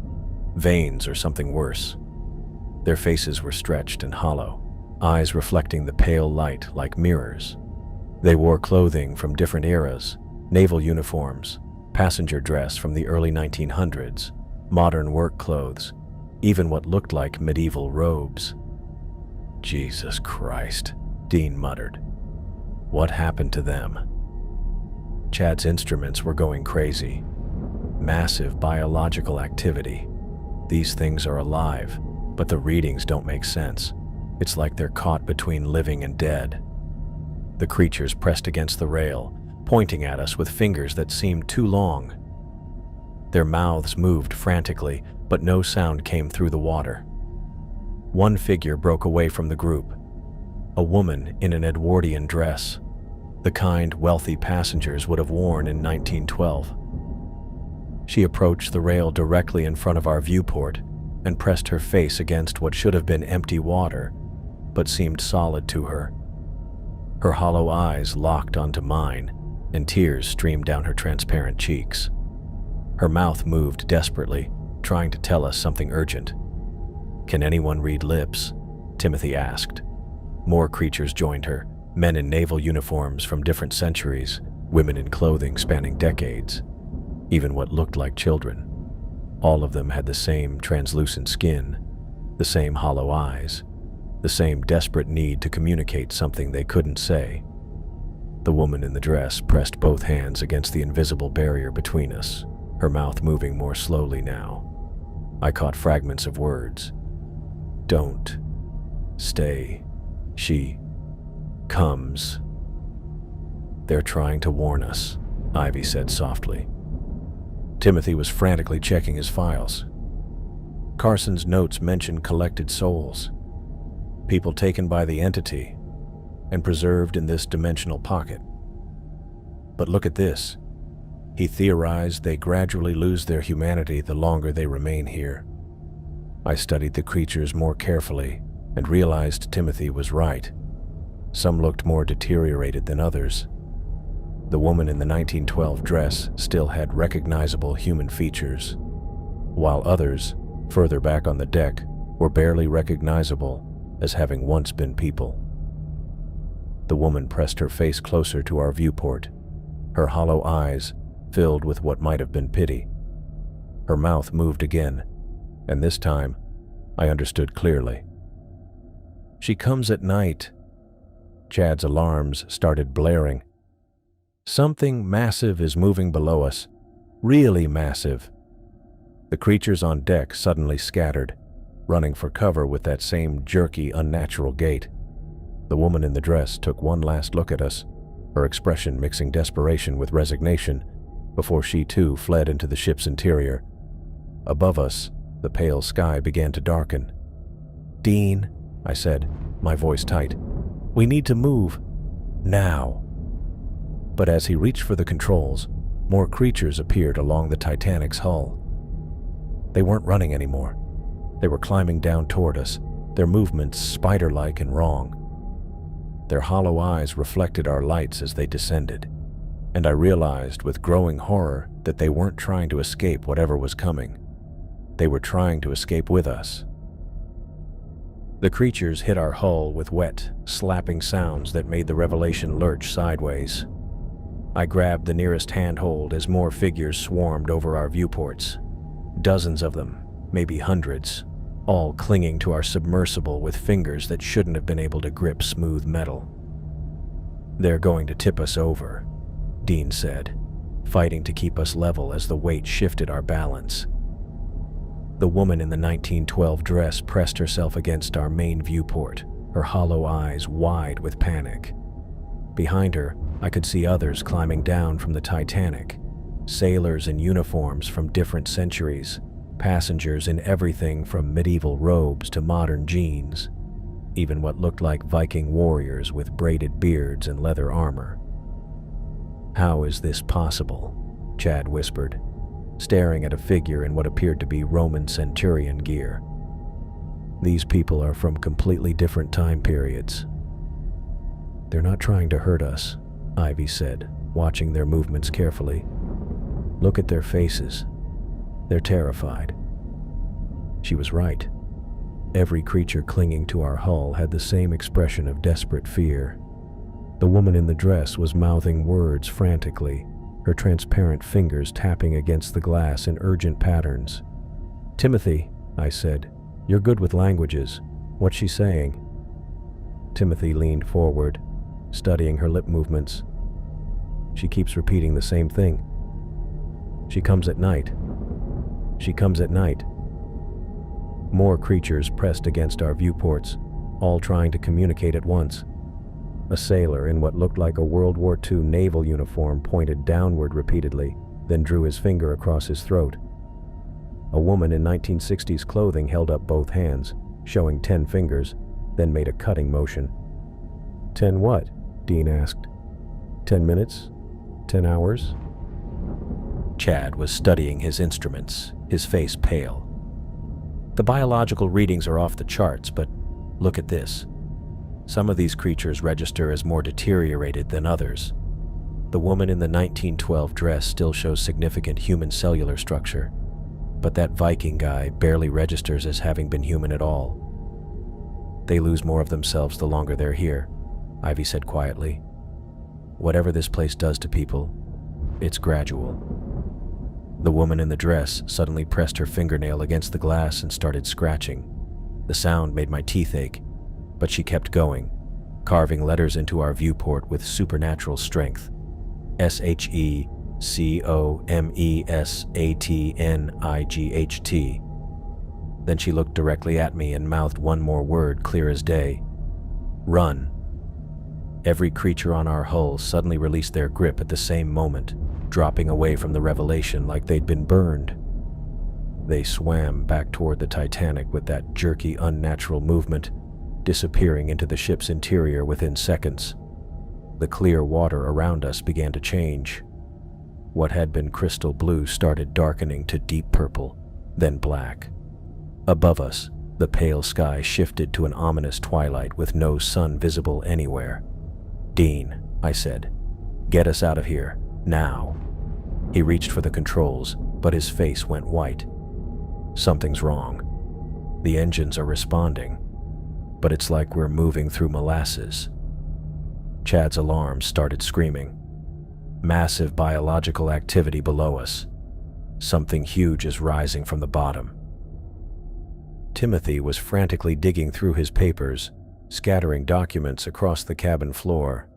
veins or something worse. Their faces were stretched and hollow, eyes reflecting the pale light like mirrors. They wore clothing from different eras, naval uniforms, passenger dress from the early 1900s, modern work clothes, even what looked like medieval robes. "Jesus Christ," Dean muttered. "What happened to them?" Chad's instruments were going crazy. Massive biological activity. These things are alive, but the readings don't make sense. It's like they're caught between living and dead. The creatures pressed against the rail, pointing at us with fingers that seemed too long. Their mouths moved frantically, but no sound came through the water. One figure broke away from the group. A woman in an Edwardian dress, the kind wealthy passengers would have worn in 1912. She approached the rail directly in front of our viewport and pressed her face against what should have been empty water, but seemed solid to her. Her hollow eyes locked onto mine, and tears streamed down her transparent cheeks. Her mouth moved desperately, trying to tell us something urgent. "Can anyone read lips?" Timothy asked. More creatures joined her, men in naval uniforms from different centuries, women in clothing spanning decades, even what looked like children. All of them had the same translucent skin, the same hollow eyes, the same desperate need to communicate something they couldn't say. The woman in the dress pressed both hands against the invisible barrier between us, her mouth moving more slowly now. I caught fragments of words. "Don't. Stay. She comes." "They're trying to warn us," Ivy said softly. Timothy was frantically checking his files. Carson's notes mentioned collected souls, people taken by the entity and preserved in this dimensional pocket. But look at this. He theorized they gradually lose their humanity the longer they remain here. I studied the creatures more carefully and realized Timothy was right. Some looked more deteriorated than others. The woman in the 1912 dress still had recognizable human features, while others, further back on the deck, were barely recognizable as having once been people. The woman pressed her face closer to our viewport, her hollow eyes filled with what might have been pity. Her mouth moved again, and this time I understood clearly. "She comes at night." Chad's alarms started blaring. "Something massive is moving below us. Really massive." The creatures on deck suddenly scattered, running for cover with that same jerky, unnatural gait. The woman in the dress took one last look at us, her expression mixing desperation with resignation, before she too fled into the ship's interior. Above us, the pale sky began to darken. "Dean," I said, my voice tight, "we need to move. Now." But as he reached for the controls, more creatures appeared along the Titanic's hull. They weren't running anymore. They were climbing down toward us, their movements spider-like and wrong. Their hollow eyes reflected our lights as they descended, and I realized with growing horror that they weren't trying to escape whatever was coming. They were trying to escape with us. The creatures hit our hull with wet, slapping sounds that made the Revelation lurch sideways. I grabbed the nearest handhold as more figures swarmed over our viewports. Dozens of them, maybe hundreds, all clinging to our submersible with fingers that shouldn't have been able to grip smooth metal. "They're going to tip us over," Dean said, fighting to keep us level as the weight shifted our balance. The woman in the 1912 dress pressed herself against our main viewport, her hollow eyes wide with panic. Behind her, I could see others climbing down from the Titanic, sailors in uniforms from different centuries, passengers in everything from medieval robes to modern jeans, even what looked like Viking warriors with braided beards and leather armor. "How is this possible?" Chad whispered, staring at a figure in what appeared to be Roman centurion gear. "These people are from completely different time periods." "They're not trying to hurt us," Ivy said, watching their movements carefully. "Look at their faces. They're terrified." She was right. Every creature clinging to our hull had the same expression of desperate fear. The woman in the dress was mouthing words frantically, her transparent fingers tapping against the glass in urgent patterns. "Timothy," I said, "you're good with languages. What's she saying?" Timothy leaned forward, studying her lip movements. "She keeps repeating the same thing. She comes at night. She comes at night." More creatures pressed against our viewports, all trying to communicate at once. A sailor in what looked like a World War II naval uniform pointed downward repeatedly, then drew his finger across his throat. A woman in 1960s clothing held up both hands, showing 10 fingers, then made a cutting motion. "10 what?" Dean asked. 10 minutes? 10 hours? Chad was studying his instruments, his face pale. "The biological readings are off the charts, but look at this. Some of these creatures register as more deteriorated than others. The woman in the 1912 dress still shows significant human cellular structure, but that Viking guy barely registers as having been human at all. They lose more of themselves the longer they're here," Ivy said quietly. "Whatever this place does to people, it's gradual." The woman in the dress suddenly pressed her fingernail against the glass and started scratching. The sound made my teeth ache, but she kept going, carving letters into our viewport with supernatural strength. SHECOMESATNIGHT. Then she looked directly at me and mouthed one more word clear as day. "Run." Every creature on our hull suddenly released their grip at the same moment, dropping away from the Revelation like they'd been burned. They swam back toward the Titanic with that jerky, unnatural movement, disappearing into the ship's interior within seconds. The clear water around us began to change. What had been crystal blue started darkening to deep purple, then black. Above us, the pale sky shifted to an ominous twilight with no sun visible anywhere. "Dean," I said, "get us out of here, now." He reached for the controls, but his face went white. "Something's wrong. The engines are responding, but it's like we're moving through molasses." Chad's alarm started screaming. Massive biological activity below us. Something huge is rising from the bottom. Timothy was frantically digging through his papers, scattering documents across the cabin floor.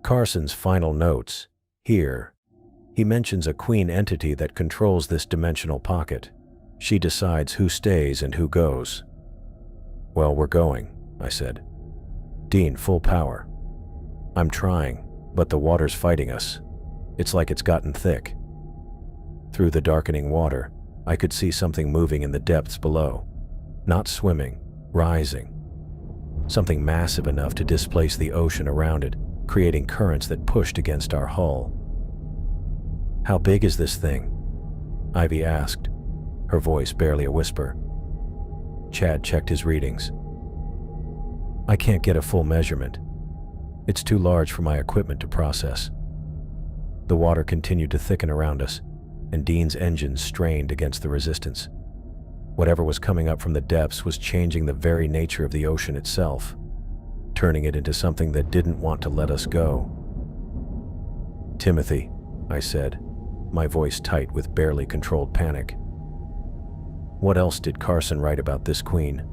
Carson's final notes, here. He mentions a queen entity that controls this dimensional pocket. She decides who stays and who goes. Well, we're going, I said. Dean, full power. I'm trying, but the water's fighting us. It's like it's gotten thick. Through the darkening water, I could see something moving in the depths below. Not swimming, rising. Something massive enough to displace the ocean around it, creating currents that pushed against our hull. How big is this thing? Ivy asked, her voice barely a whisper. Chad checked his readings. I can't get a full measurement. It's too large for my equipment to process. The water continued to thicken around us, and Dean's engines strained against the resistance. Whatever was coming up from the depths was changing the very nature of the ocean itself, turning it into something that didn't want to let us go. Timothy, I said, my voice tight with barely controlled panic. What else did Carson write about this queen?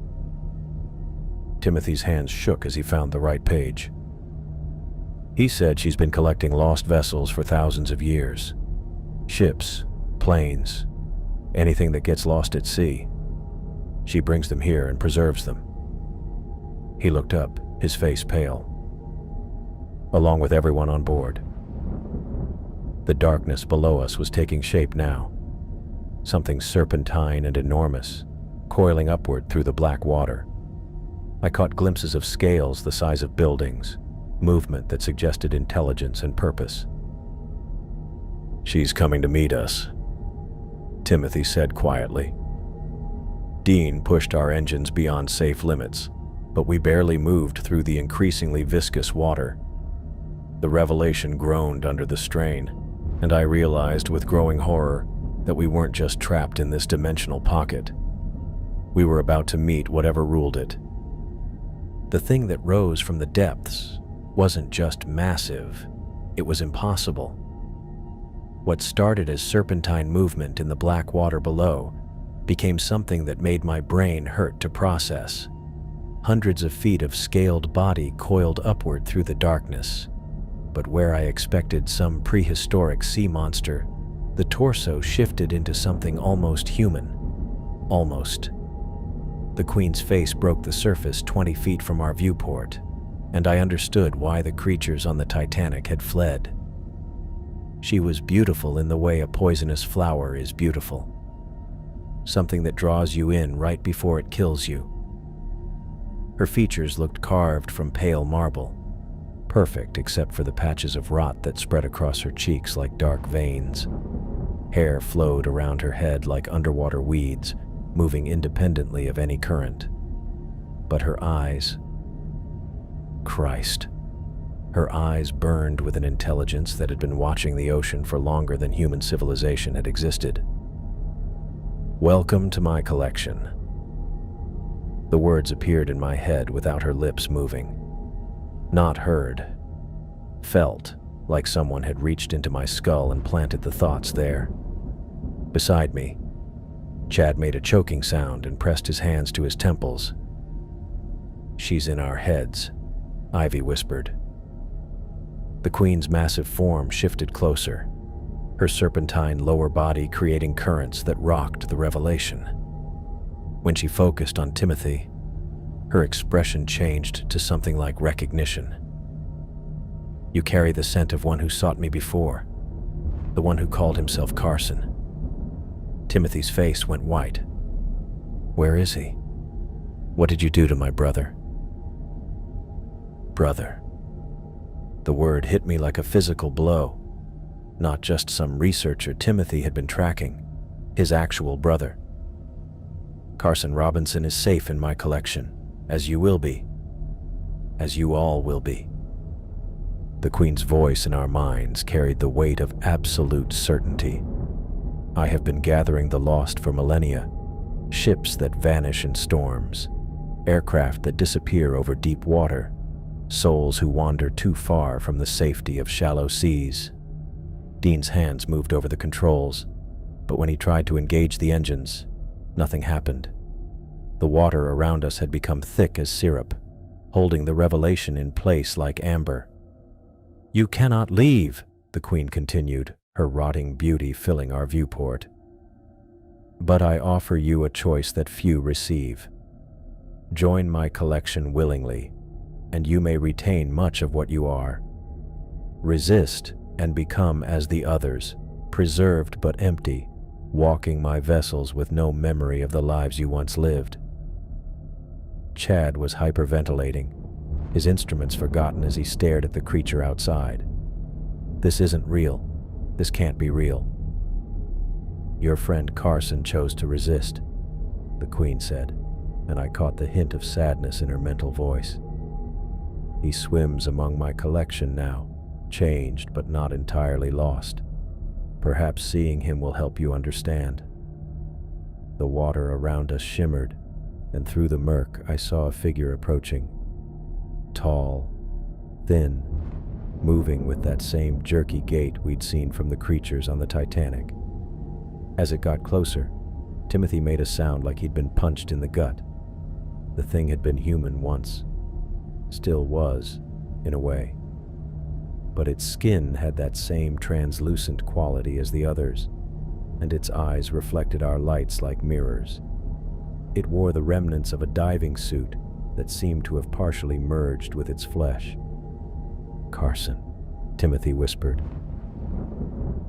Timothy's hands shook as he found the right page. He said she's been collecting lost vessels for thousands of years. Ships, planes, anything that gets lost at sea. She brings them here and preserves them. He looked up, his face pale. Along with everyone on board. The darkness below us was taking shape now. Something serpentine and enormous, coiling upward through the black water. I caught glimpses of scales the size of buildings, movement that suggested intelligence and purpose. She's coming to meet us, Timothy said quietly. Dean pushed our engines beyond safe limits, but we barely moved through the increasingly viscous water. The revelation groaned under the strain, and I realized with growing horror that we weren't just trapped in this dimensional pocket. We were about to meet whatever ruled it. The thing that rose from the depths wasn't just massive, it was impossible. What started as serpentine movement in the black water below became something that made my brain hurt to process. Hundreds of feet of scaled body coiled upward through the darkness. But where I expected some prehistoric sea monster, the torso shifted into something almost human. Almost. The Queen's face broke the surface 20 feet from our viewport, and I understood why the creatures on the Titanic had fled. She was beautiful in the way a poisonous flower is beautiful. Something that draws you in right before it kills you. Her features looked carved from pale marble, perfect except for the patches of rot that spread across her cheeks like dark veins. Hair flowed around her head like underwater weeds, moving independently of any current. But her eyes... Christ. Her eyes burned with an intelligence that had been watching the ocean for longer than human civilization had existed. Welcome to my collection. The words appeared in my head without her lips moving. Not heard. Felt, like someone had reached into my skull and planted the thoughts there. Beside me, Chad made a choking sound and pressed his hands to his temples. She's in our heads, Ivy whispered. The Queen's massive form shifted closer, her serpentine lower body creating currents that rocked the revelation. When she focused on Timothy, her expression changed to something like recognition. You carry the scent of one who sought me before, the one who called himself Carson. Timothy's face went white. Where is he? What did you do to my brother? Brother. The word hit me like a physical blow. Not just some researcher Timothy had been tracking, his actual brother. Carson Robinson is safe in my collection, as you will be. As you all will be. The Queen's voice in our minds carried the weight of absolute certainty. I have been gathering the lost for millennia, ships that vanish in storms, aircraft that disappear over deep water, souls who wander too far from the safety of shallow seas. Dean's hands moved over the controls, but when he tried to engage the engines, nothing happened. The water around us had become thick as syrup, holding the revelation in place like amber. "You cannot leave," the Queen continued, her rotting beauty filling our viewport. "But I offer you a choice that few receive. Join my collection willingly, and you may retain much of what you are. Resist and become as the others, preserved but empty, walking my vessels with no memory of the lives you once lived." Chad was hyperventilating, his instruments forgotten as he stared at the creature outside. "This isn't real. This can't be real." "Your friend Carson chose to resist," the Queen said, and I caught the hint of sadness in her mental voice. "He swims among my collection now, changed but not entirely lost. Perhaps seeing him will help you understand." The water around us shimmered, and through the murk I saw a figure approaching. Tall, thin, moving with that same jerky gait we'd seen from the creatures on the Titanic. As it got closer, Timothy made a sound like he'd been punched in the gut. The thing had been human once. Still was, in a way. But its skin had that same translucent quality as the others, and its eyes reflected our lights like mirrors. It wore the remnants of a diving suit that seemed to have partially merged with its flesh. "Carson," Timothy whispered.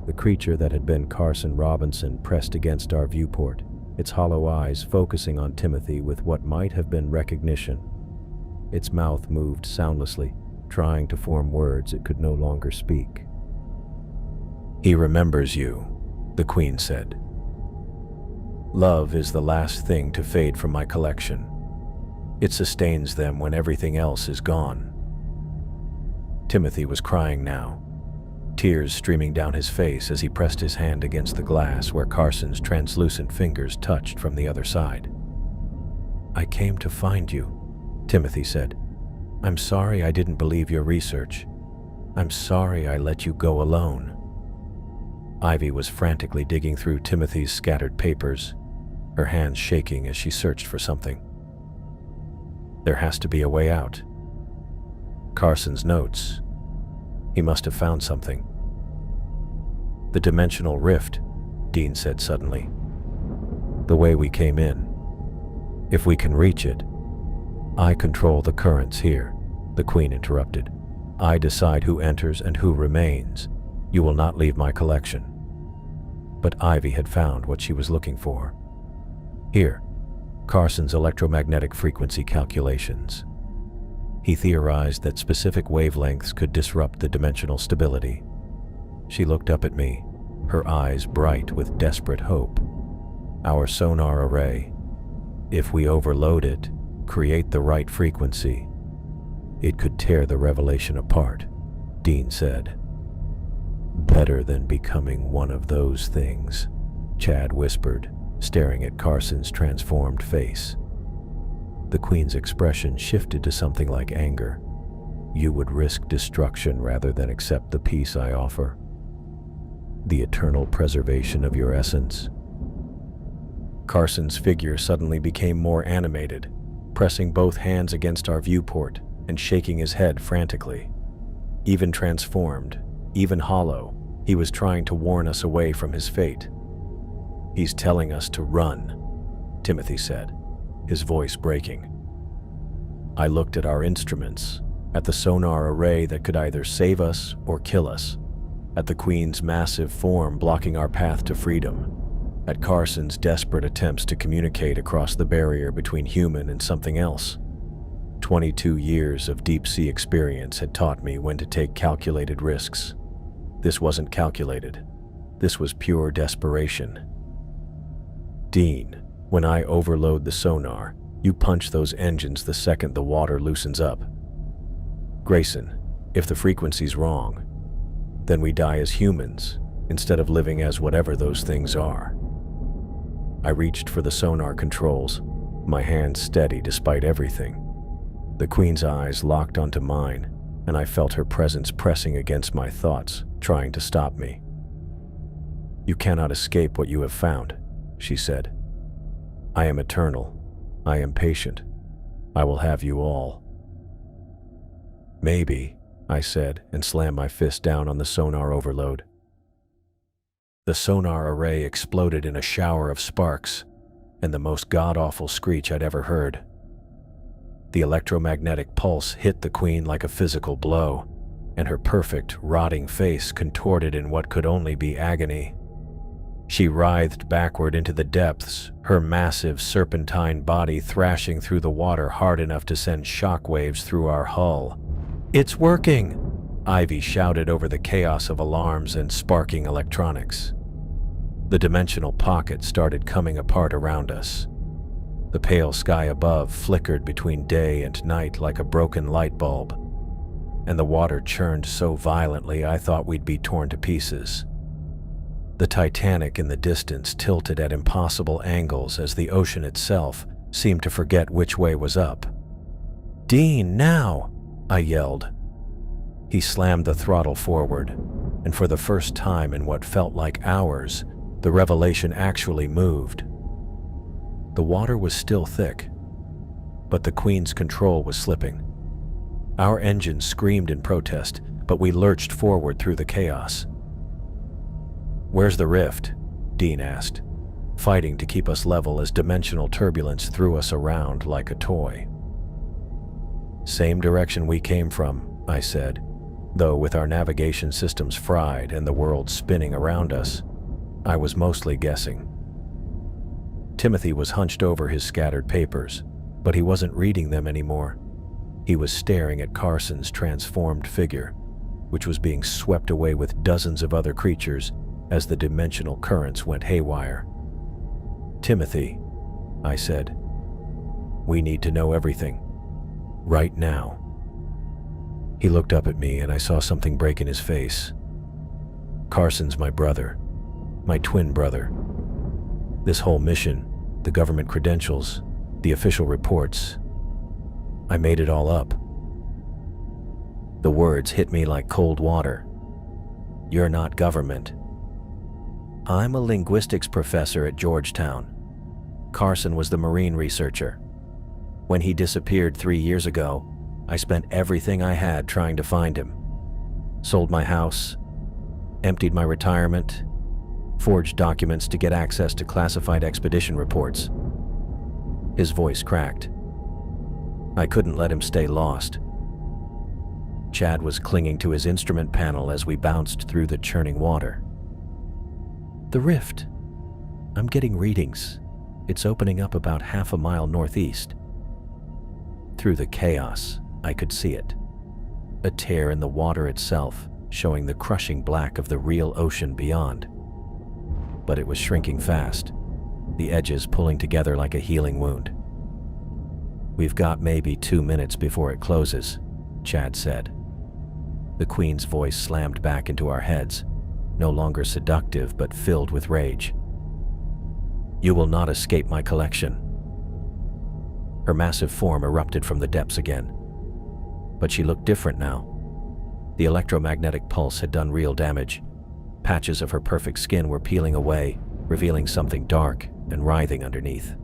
The creature that had been Carson Robinson pressed against our viewport, its hollow eyes focusing on Timothy with what might have been recognition. Its mouth moved soundlessly, trying to form words it could no longer speak. "He remembers you," the Queen said. "Love is the last thing to fade from my collection. It sustains them when everything else is gone." Timothy was crying now, tears streaming down his face as he pressed his hand against the glass where Carson's translucent fingers touched from the other side. "I came to find you," Timothy said. "I'm sorry I didn't believe your research. I'm sorry I let you go alone." Ivy was frantically digging through Timothy's scattered papers, her hands shaking as she searched for something. "There has to be a way out. Carson's notes. He must have found something." "The dimensional rift," Dean said suddenly. "The way we came in. If we can reach it." "I control the currents here," the Queen interrupted. "I decide who enters and who remains. You will not leave my collection." But Ivy had found what she was looking for. Here, Carson's electromagnetic frequency calculations. He theorized that specific wavelengths could disrupt the dimensional stability. She looked up at me, her eyes bright with desperate hope. "Our sonar array. If we overload it, create the right frequency, it could tear the revelation apart," Dean said. "Better than becoming one of those things," Chad whispered, staring at Carson's transformed face. The Queen's expression shifted to something like anger. "You would risk destruction rather than accept the peace I offer? The eternal preservation of your essence?" Carson's figure suddenly became more animated, pressing both hands against our viewport and shaking his head frantically. Even transformed, even hollow, he was trying to warn us away from his fate. "He's telling us to run," Timothy said, his voice breaking. I looked at our instruments, at the sonar array that could either save us or kill us, at the Queen's massive form blocking our path to freedom, at Carson's desperate attempts to communicate across the barrier between human and something else. 22 years of deep-sea experience had taught me when to take calculated risks. This wasn't calculated. This was pure desperation. "Dean, when I overload the sonar, you punch those engines the second the water loosens up. Grayson, if the frequency's wrong, then we die as humans instead of living as whatever those things are." I reached for the sonar controls, my hands steady despite everything. The Queen's eyes locked onto mine, and I felt her presence pressing against my thoughts, trying to stop me. "You cannot escape what you have found," she said. "I am eternal. I am patient. I will have you all." "Maybe," I said, and slammed my fist down on the sonar overload. The sonar array exploded in a shower of sparks, and the most god-awful screech I'd ever heard. The electromagnetic pulse hit the Queen like a physical blow, and her perfect, rotting face contorted in what could only be agony. She writhed backward into the depths, her massive serpentine body thrashing through the water hard enough to send shockwaves through our hull. "It's working!" Ivy shouted over the chaos of alarms and sparking electronics. The dimensional pocket started coming apart around us. The pale sky above flickered between day and night like a broken light bulb, and the water churned so violently I thought we'd be torn to pieces. The Titanic in the distance tilted at impossible angles as the ocean itself seemed to forget which way was up. "Dean, now!" I yelled. He slammed the throttle forward, and for the first time in what felt like hours, the revelation actually moved. The water was still thick, but the Queen's control was slipping. Our engines screamed in protest, but we lurched forward through the chaos. "Where's the rift?" Dean asked, fighting to keep us level as dimensional turbulence threw us around like a toy. "Same direction we came from," I said, though with our navigation systems fried and the world spinning around us, I was mostly guessing. Timothy was hunched over his scattered papers, but he wasn't reading them anymore. He was staring at Carson's transformed figure, which was being swept away with dozens of other creatures as the dimensional currents went haywire. "Timothy," I said, "we need to know everything. Right now." He looked up at me and I saw something break in his face. "Carson's my brother. My twin brother. This whole mission, the government credentials, the official reports, I made it all up." The words hit me like cold water. "You're not government." "I'm a linguistics professor at Georgetown. Carson was the marine researcher. When he disappeared 3 years ago, I spent everything I had trying to find him. Sold my house, emptied my retirement, forged documents to get access to classified expedition reports." His voice cracked. "I couldn't let him stay lost." Chad was clinging to his instrument panel as we bounced through the churning water. "The rift. I'm getting readings. It's opening up about half a mile northeast." Through the chaos, I could see it. A tear in the water itself, showing the crushing black of the real ocean beyond. But it was shrinking fast, the edges pulling together like a healing wound. "We've got maybe 2 minutes before it closes," Chad said. The Queen's voice slammed back into our heads, no longer seductive but filled with rage. "You will not escape my collection." Her massive form erupted from the depths again. But she looked different now. The electromagnetic pulse had done real damage. Patches of her perfect skin were peeling away, revealing something dark and writhing underneath.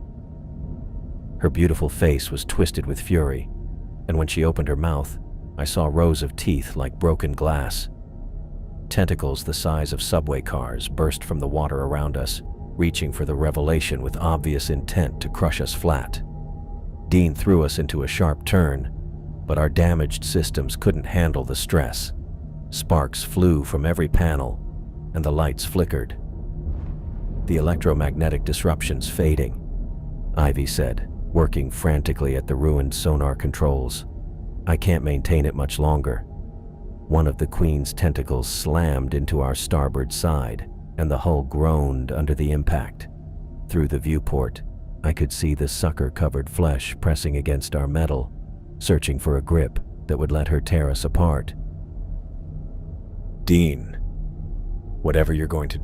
Her beautiful face was twisted with fury, and when she opened her mouth, I saw rows of teeth like broken glass. Tentacles the size of subway cars burst from the water around us, reaching for the revelation with obvious intent to crush us flat. Dean threw us into a sharp turn, but our damaged systems couldn't handle the stress. Sparks flew from every panel, and the lights flickered. "The electromagnetic disruption's fading," Ivy said, working frantically at the ruined sonar controls. "I can't maintain it much longer." One of the Queen's tentacles slammed into our starboard side, and the hull groaned under the impact. Through the viewport, I could see the sucker-covered flesh pressing against our metal, searching for a grip that would let her tear us apart. "Dean, whatever you're going to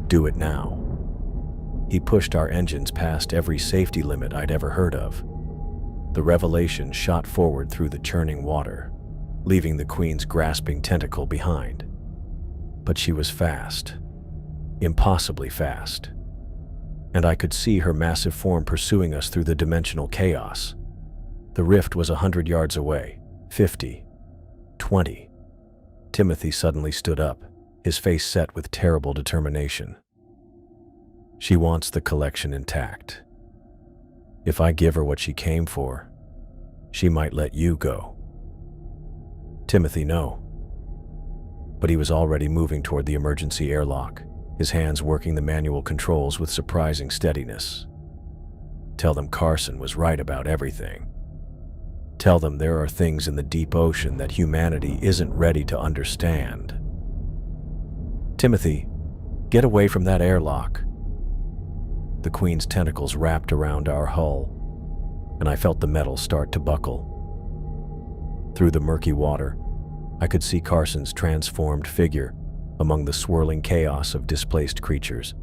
do it now." He pushed our engines past every safety limit I'd ever heard of. The revelation shot forward through the churning water, leaving the Queen's grasping tentacle behind. But she was fast, impossibly fast, and I could see her massive form pursuing us through the dimensional chaos. The rift was 100 yards away, 50, 20. Timothy suddenly stood up, his face set with terrible determination. She wants the collection intact. If I give her what she came for, she might let you go. Timothy, no. But he was already moving toward the emergency airlock, his hands working the manual controls with surprising steadiness. Tell them Carson was right about everything. Tell them there are things in the deep ocean that humanity isn't ready to understand. Timothy, get away from that airlock. The Queen's tentacles wrapped around our hull, and I felt the metal start to buckle. Through the murky water, I could see Carson's transformed figure among the swirling chaos of displaced creatures,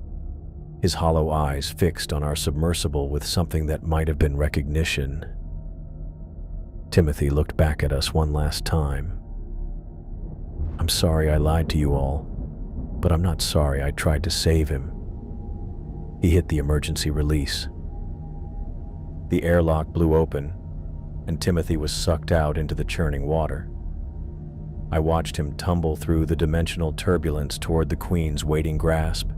his hollow eyes fixed on our submersible with something that might have been recognition. Timothy looked back at us one last time. I'm sorry I lied to you all, but I'm not sorry I tried to save him. He hit the emergency release. The airlock blew open, and Timothy was sucked out into the churning water. I watched him tumble through the dimensional turbulence toward the Queen's waiting grasp,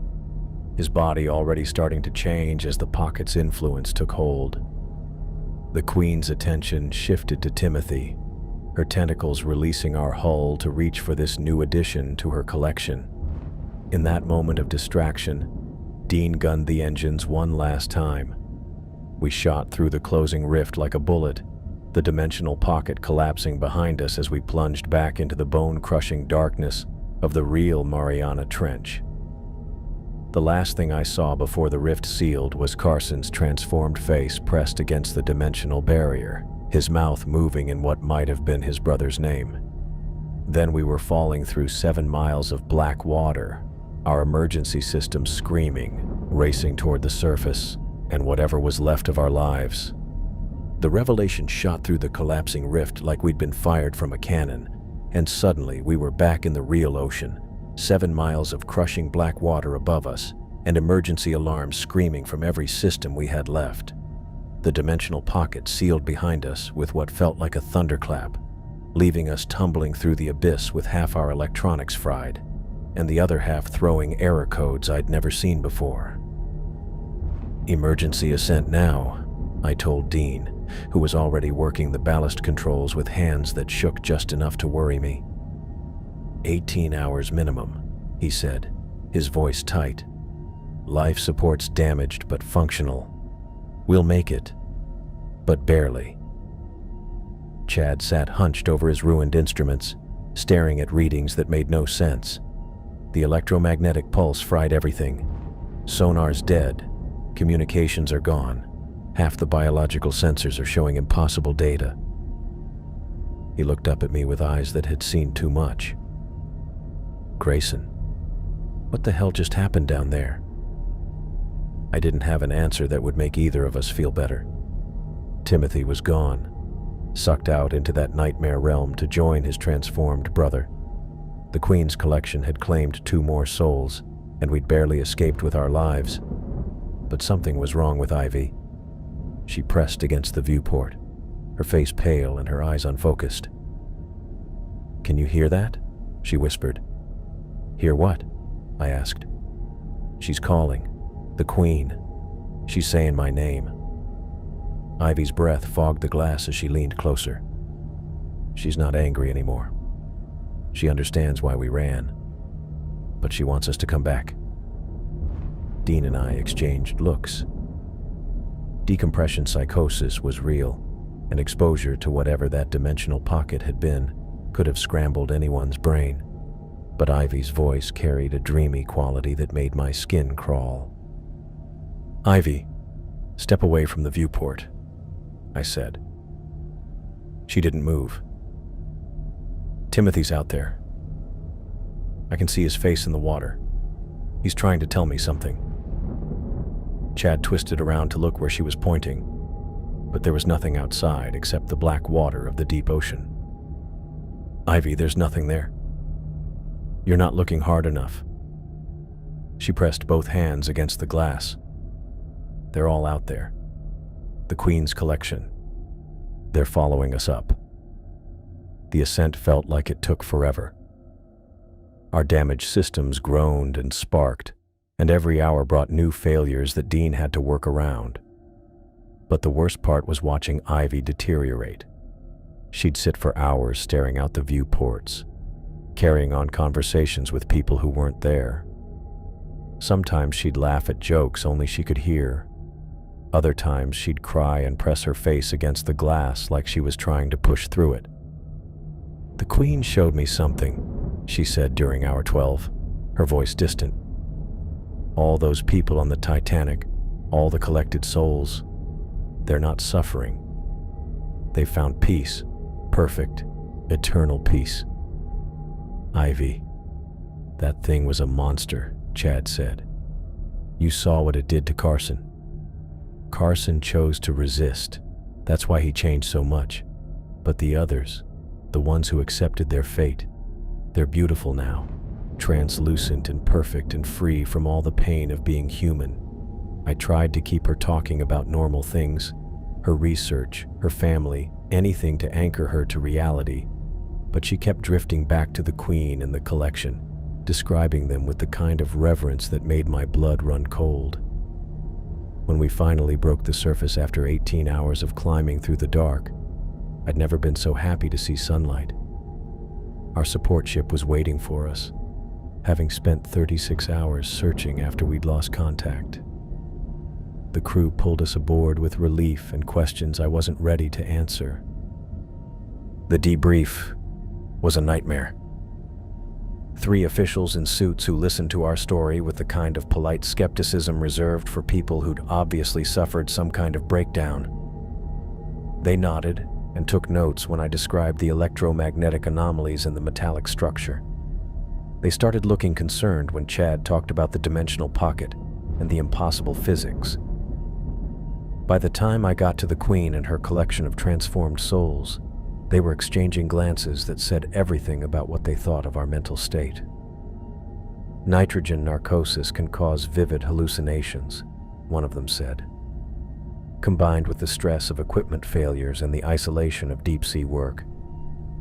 his body already starting to change as the pocket's influence took hold. The Queen's attention shifted to Timothy, her tentacles releasing our hull to reach for this new addition to her collection. In that moment of distraction, Dean gunned the engines one last time. We shot through the closing rift like a bullet, the dimensional pocket collapsing behind us as we plunged back into the bone-crushing darkness of the real Mariana Trench. The last thing I saw before the rift sealed was Carson's transformed face pressed against the dimensional barrier, his mouth moving in what might have been his brother's name. Then we were falling through 7 miles of black water, our emergency system screaming, racing toward the surface, and whatever was left of our lives. The revelation shot through the collapsing rift like we'd been fired from a cannon, and suddenly we were back in the real ocean, 7 miles of crushing black water above us, and emergency alarms screaming from every system we had left. The dimensional pocket sealed behind us with what felt like a thunderclap, leaving us tumbling through the abyss with half our electronics fried, and the other half throwing error codes I'd never seen before. Emergency ascent now, I told Dean, who was already working the ballast controls with hands that shook just enough to worry me. 18 hours minimum, he said, his voice tight. Life support's damaged but functional. We'll make it, but barely. Chad sat hunched over his ruined instruments, staring at readings that made no sense. The electromagnetic pulse fried everything. Sonar's dead. Communications are gone. Half the biological sensors are showing impossible data. He looked up at me with eyes that had seen too much. Grayson, what the hell just happened down there? I didn't have an answer that would make either of us feel better. Timothy was gone, sucked out into that nightmare realm to join his transformed brother. The Queen's collection had claimed 2 more souls, and we'd barely escaped with our lives. But something was wrong with Ivy. She pressed against the viewport, her face pale and her eyes unfocused. Can you hear that? She whispered. Hear what? I asked. She's calling. The Queen. She's saying my name. Ivy's breath fogged the glass as she leaned closer. She's not angry anymore. She understands why we ran, but she wants us to come back. Dean and I exchanged looks. Decompression psychosis was real, and exposure to whatever that dimensional pocket had been could have scrambled anyone's brain. But Ivy's voice carried a dreamy quality that made my skin crawl. Ivy, step away from the viewport, I said. She didn't move. Timothy's out there. I can see his face in the water. He's trying to tell me something. Chad twisted around to look where she was pointing, but there was nothing outside except the black water of the deep ocean. "Ivy, there's nothing there. You're not looking hard enough." She pressed both hands against the glass. "They're all out there. The Queen's collection. They're following us up." The ascent felt like it took forever. Our damaged systems groaned and sparked, and every hour brought new failures that Dean had to work around. But the worst part was watching Ivy deteriorate. She'd sit for hours staring out the viewports, carrying on conversations with people who weren't there. Sometimes she'd laugh at jokes only she could hear. Other times she'd cry and press her face against the glass like she was trying to push through it. "The Queen showed me something," she said during hour 12, her voice distant. "All those people on the Titanic, all the collected souls, they're not suffering. They found peace, perfect, eternal peace." "Ivy, that thing was a monster," Chad said. "You saw what it did to Carson. Carson chose to resist. That's why he changed so much. But the others, the ones who accepted their fate, they're beautiful now, translucent and perfect and free from all the pain of being human." I tried to keep her talking about normal things, her research, her family, anything to anchor her to reality, but she kept drifting back to the Queen and the collection, describing them with the kind of reverence that made my blood run cold. When we finally broke the surface after 18 hours of climbing through the dark, I'd never been so happy to see sunlight. Our support ship was waiting for us, having spent 36 hours searching after we'd lost contact. The crew pulled us aboard with relief and questions I wasn't ready to answer. The debrief was a nightmare. 3 officials in suits who listened to our story with the kind of polite skepticism reserved for people who'd obviously suffered some kind of breakdown. They nodded and took notes when I described the electromagnetic anomalies in the metallic structure. They started looking concerned when Chad talked about the dimensional pocket and the impossible physics. By the time I got to the Queen and her collection of transformed souls, they were exchanging glances that said everything about what they thought of our mental state. "Nitrogen narcosis can cause vivid hallucinations," one of them said. "Combined with the stress of equipment failures and the isolation of deep-sea work,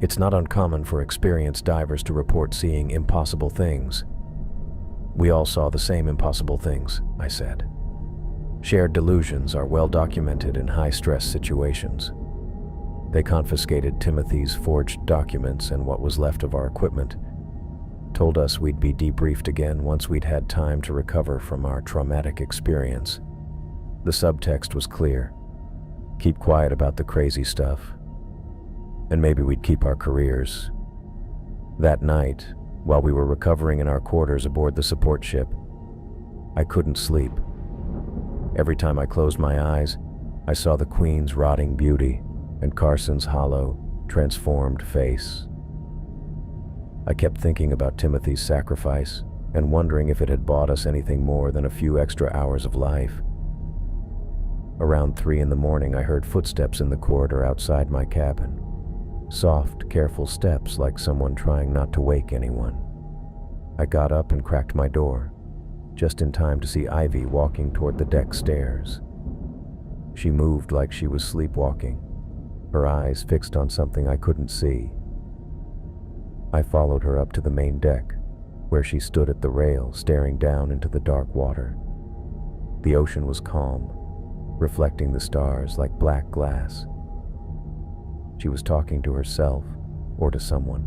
it's not uncommon for experienced divers to report seeing impossible things." "We all saw the same impossible things," I said. "Shared delusions are well documented in high-stress situations." They confiscated Timothy's forged documents and what was left of our equipment, told us we'd be debriefed again once we'd had time to recover from our traumatic experience. The subtext was clear: keep quiet about the crazy stuff, and maybe we'd keep our careers. That night, while we were recovering in our quarters aboard the support ship, I couldn't sleep. Every time I closed my eyes, I saw the Queen's rotting beauty and Carson's hollow, transformed face. I kept thinking about Timothy's sacrifice and wondering if it had bought us anything more than a few extra hours of life. Around 3 in the morning, I heard footsteps in the corridor outside my cabin. Soft, careful steps like someone trying not to wake anyone. I got up and cracked my door, just in time to see Ivy walking toward the deck stairs. She moved like she was sleepwalking, her eyes fixed on something I couldn't see. I followed her up to the main deck, where she stood at the rail staring down into the dark water. The ocean was calm, reflecting the stars like black glass. She was talking to herself or to someone,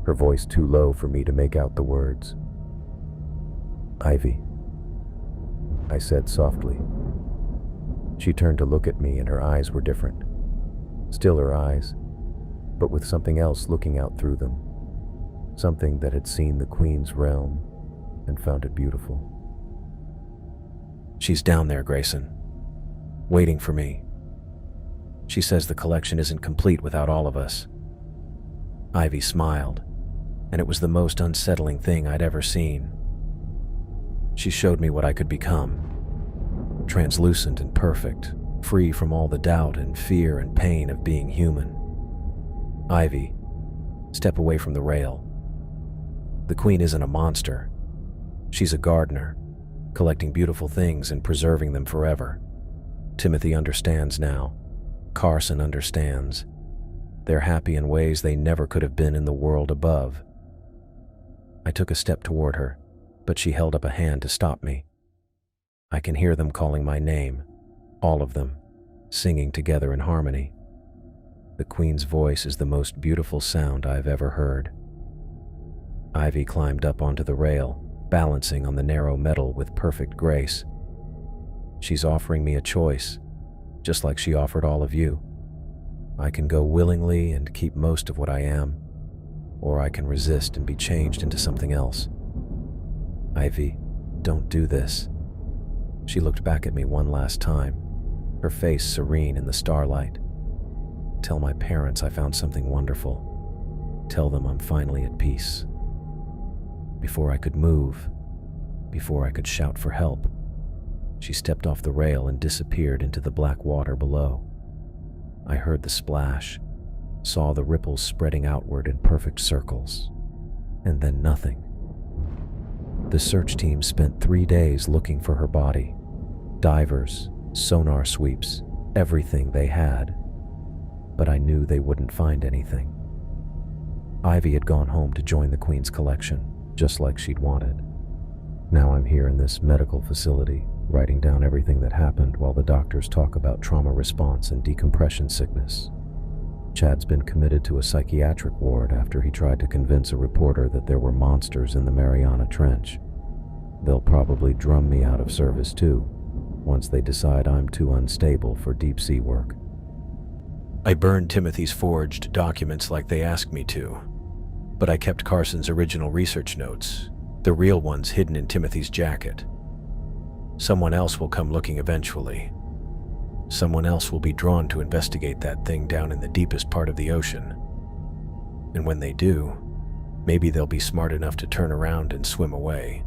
her voice too low for me to make out the words. "Ivy," I said softly. She turned to look at me and her eyes were different. Still her eyes, but with something else looking out through them. Something that had seen the Queen's realm and found it beautiful. "She's down there, Grayson, waiting for me. She says the collection isn't complete without all of us." Ivy smiled, and it was the most unsettling thing I'd ever seen. She showed me what I could become. Translucent and perfect, free from all the doubt and fear and pain of being human. Ivy, step away from the rail. The Queen isn't a monster. She's a gardener, collecting beautiful things and preserving them forever. Timothy understands now. Carson understands. They're happy in ways they never could have been in the world above. I took a step toward her, but she held up a hand to stop me. I can hear them calling my name, all of them, singing together in harmony. The Queen's voice is the most beautiful sound I've ever heard. Ivy climbed up onto the rail, balancing on the narrow metal with perfect grace. She's offering me a choice, just like she offered all of you. I can go willingly and keep most of what I am, or I can resist and be changed into something else. Ivy, don't do this. She looked back at me one last time, her face serene in the starlight. Tell my parents I found something wonderful. Tell them I'm finally at peace. Before I could move, before I could shout for help, she stepped off the rail and disappeared into the black water below. I heard the splash, saw the ripples spreading outward in perfect circles, and then nothing. The search team spent 3 days looking for her body. Divers, sonar sweeps, everything they had. But I knew they wouldn't find anything. Ivy had gone home to join the Queen's collection, just like she'd wanted. Now I'm here in this medical facility, writing down everything that happened while the doctors talk about trauma response and decompression sickness. Chad's been committed to a psychiatric ward after he tried to convince a reporter that there were monsters in the Mariana Trench. They'll probably drum me out of service too, once they decide I'm too unstable for deep-sea work. I burned Timothy's forged documents like they asked me to, but I kept Carson's original research notes, the real ones hidden in Timothy's jacket. Someone else will come looking eventually. Someone else will be drawn to investigate that thing down in the deepest part of the ocean. And when they do, maybe they'll be smart enough to turn around and swim away.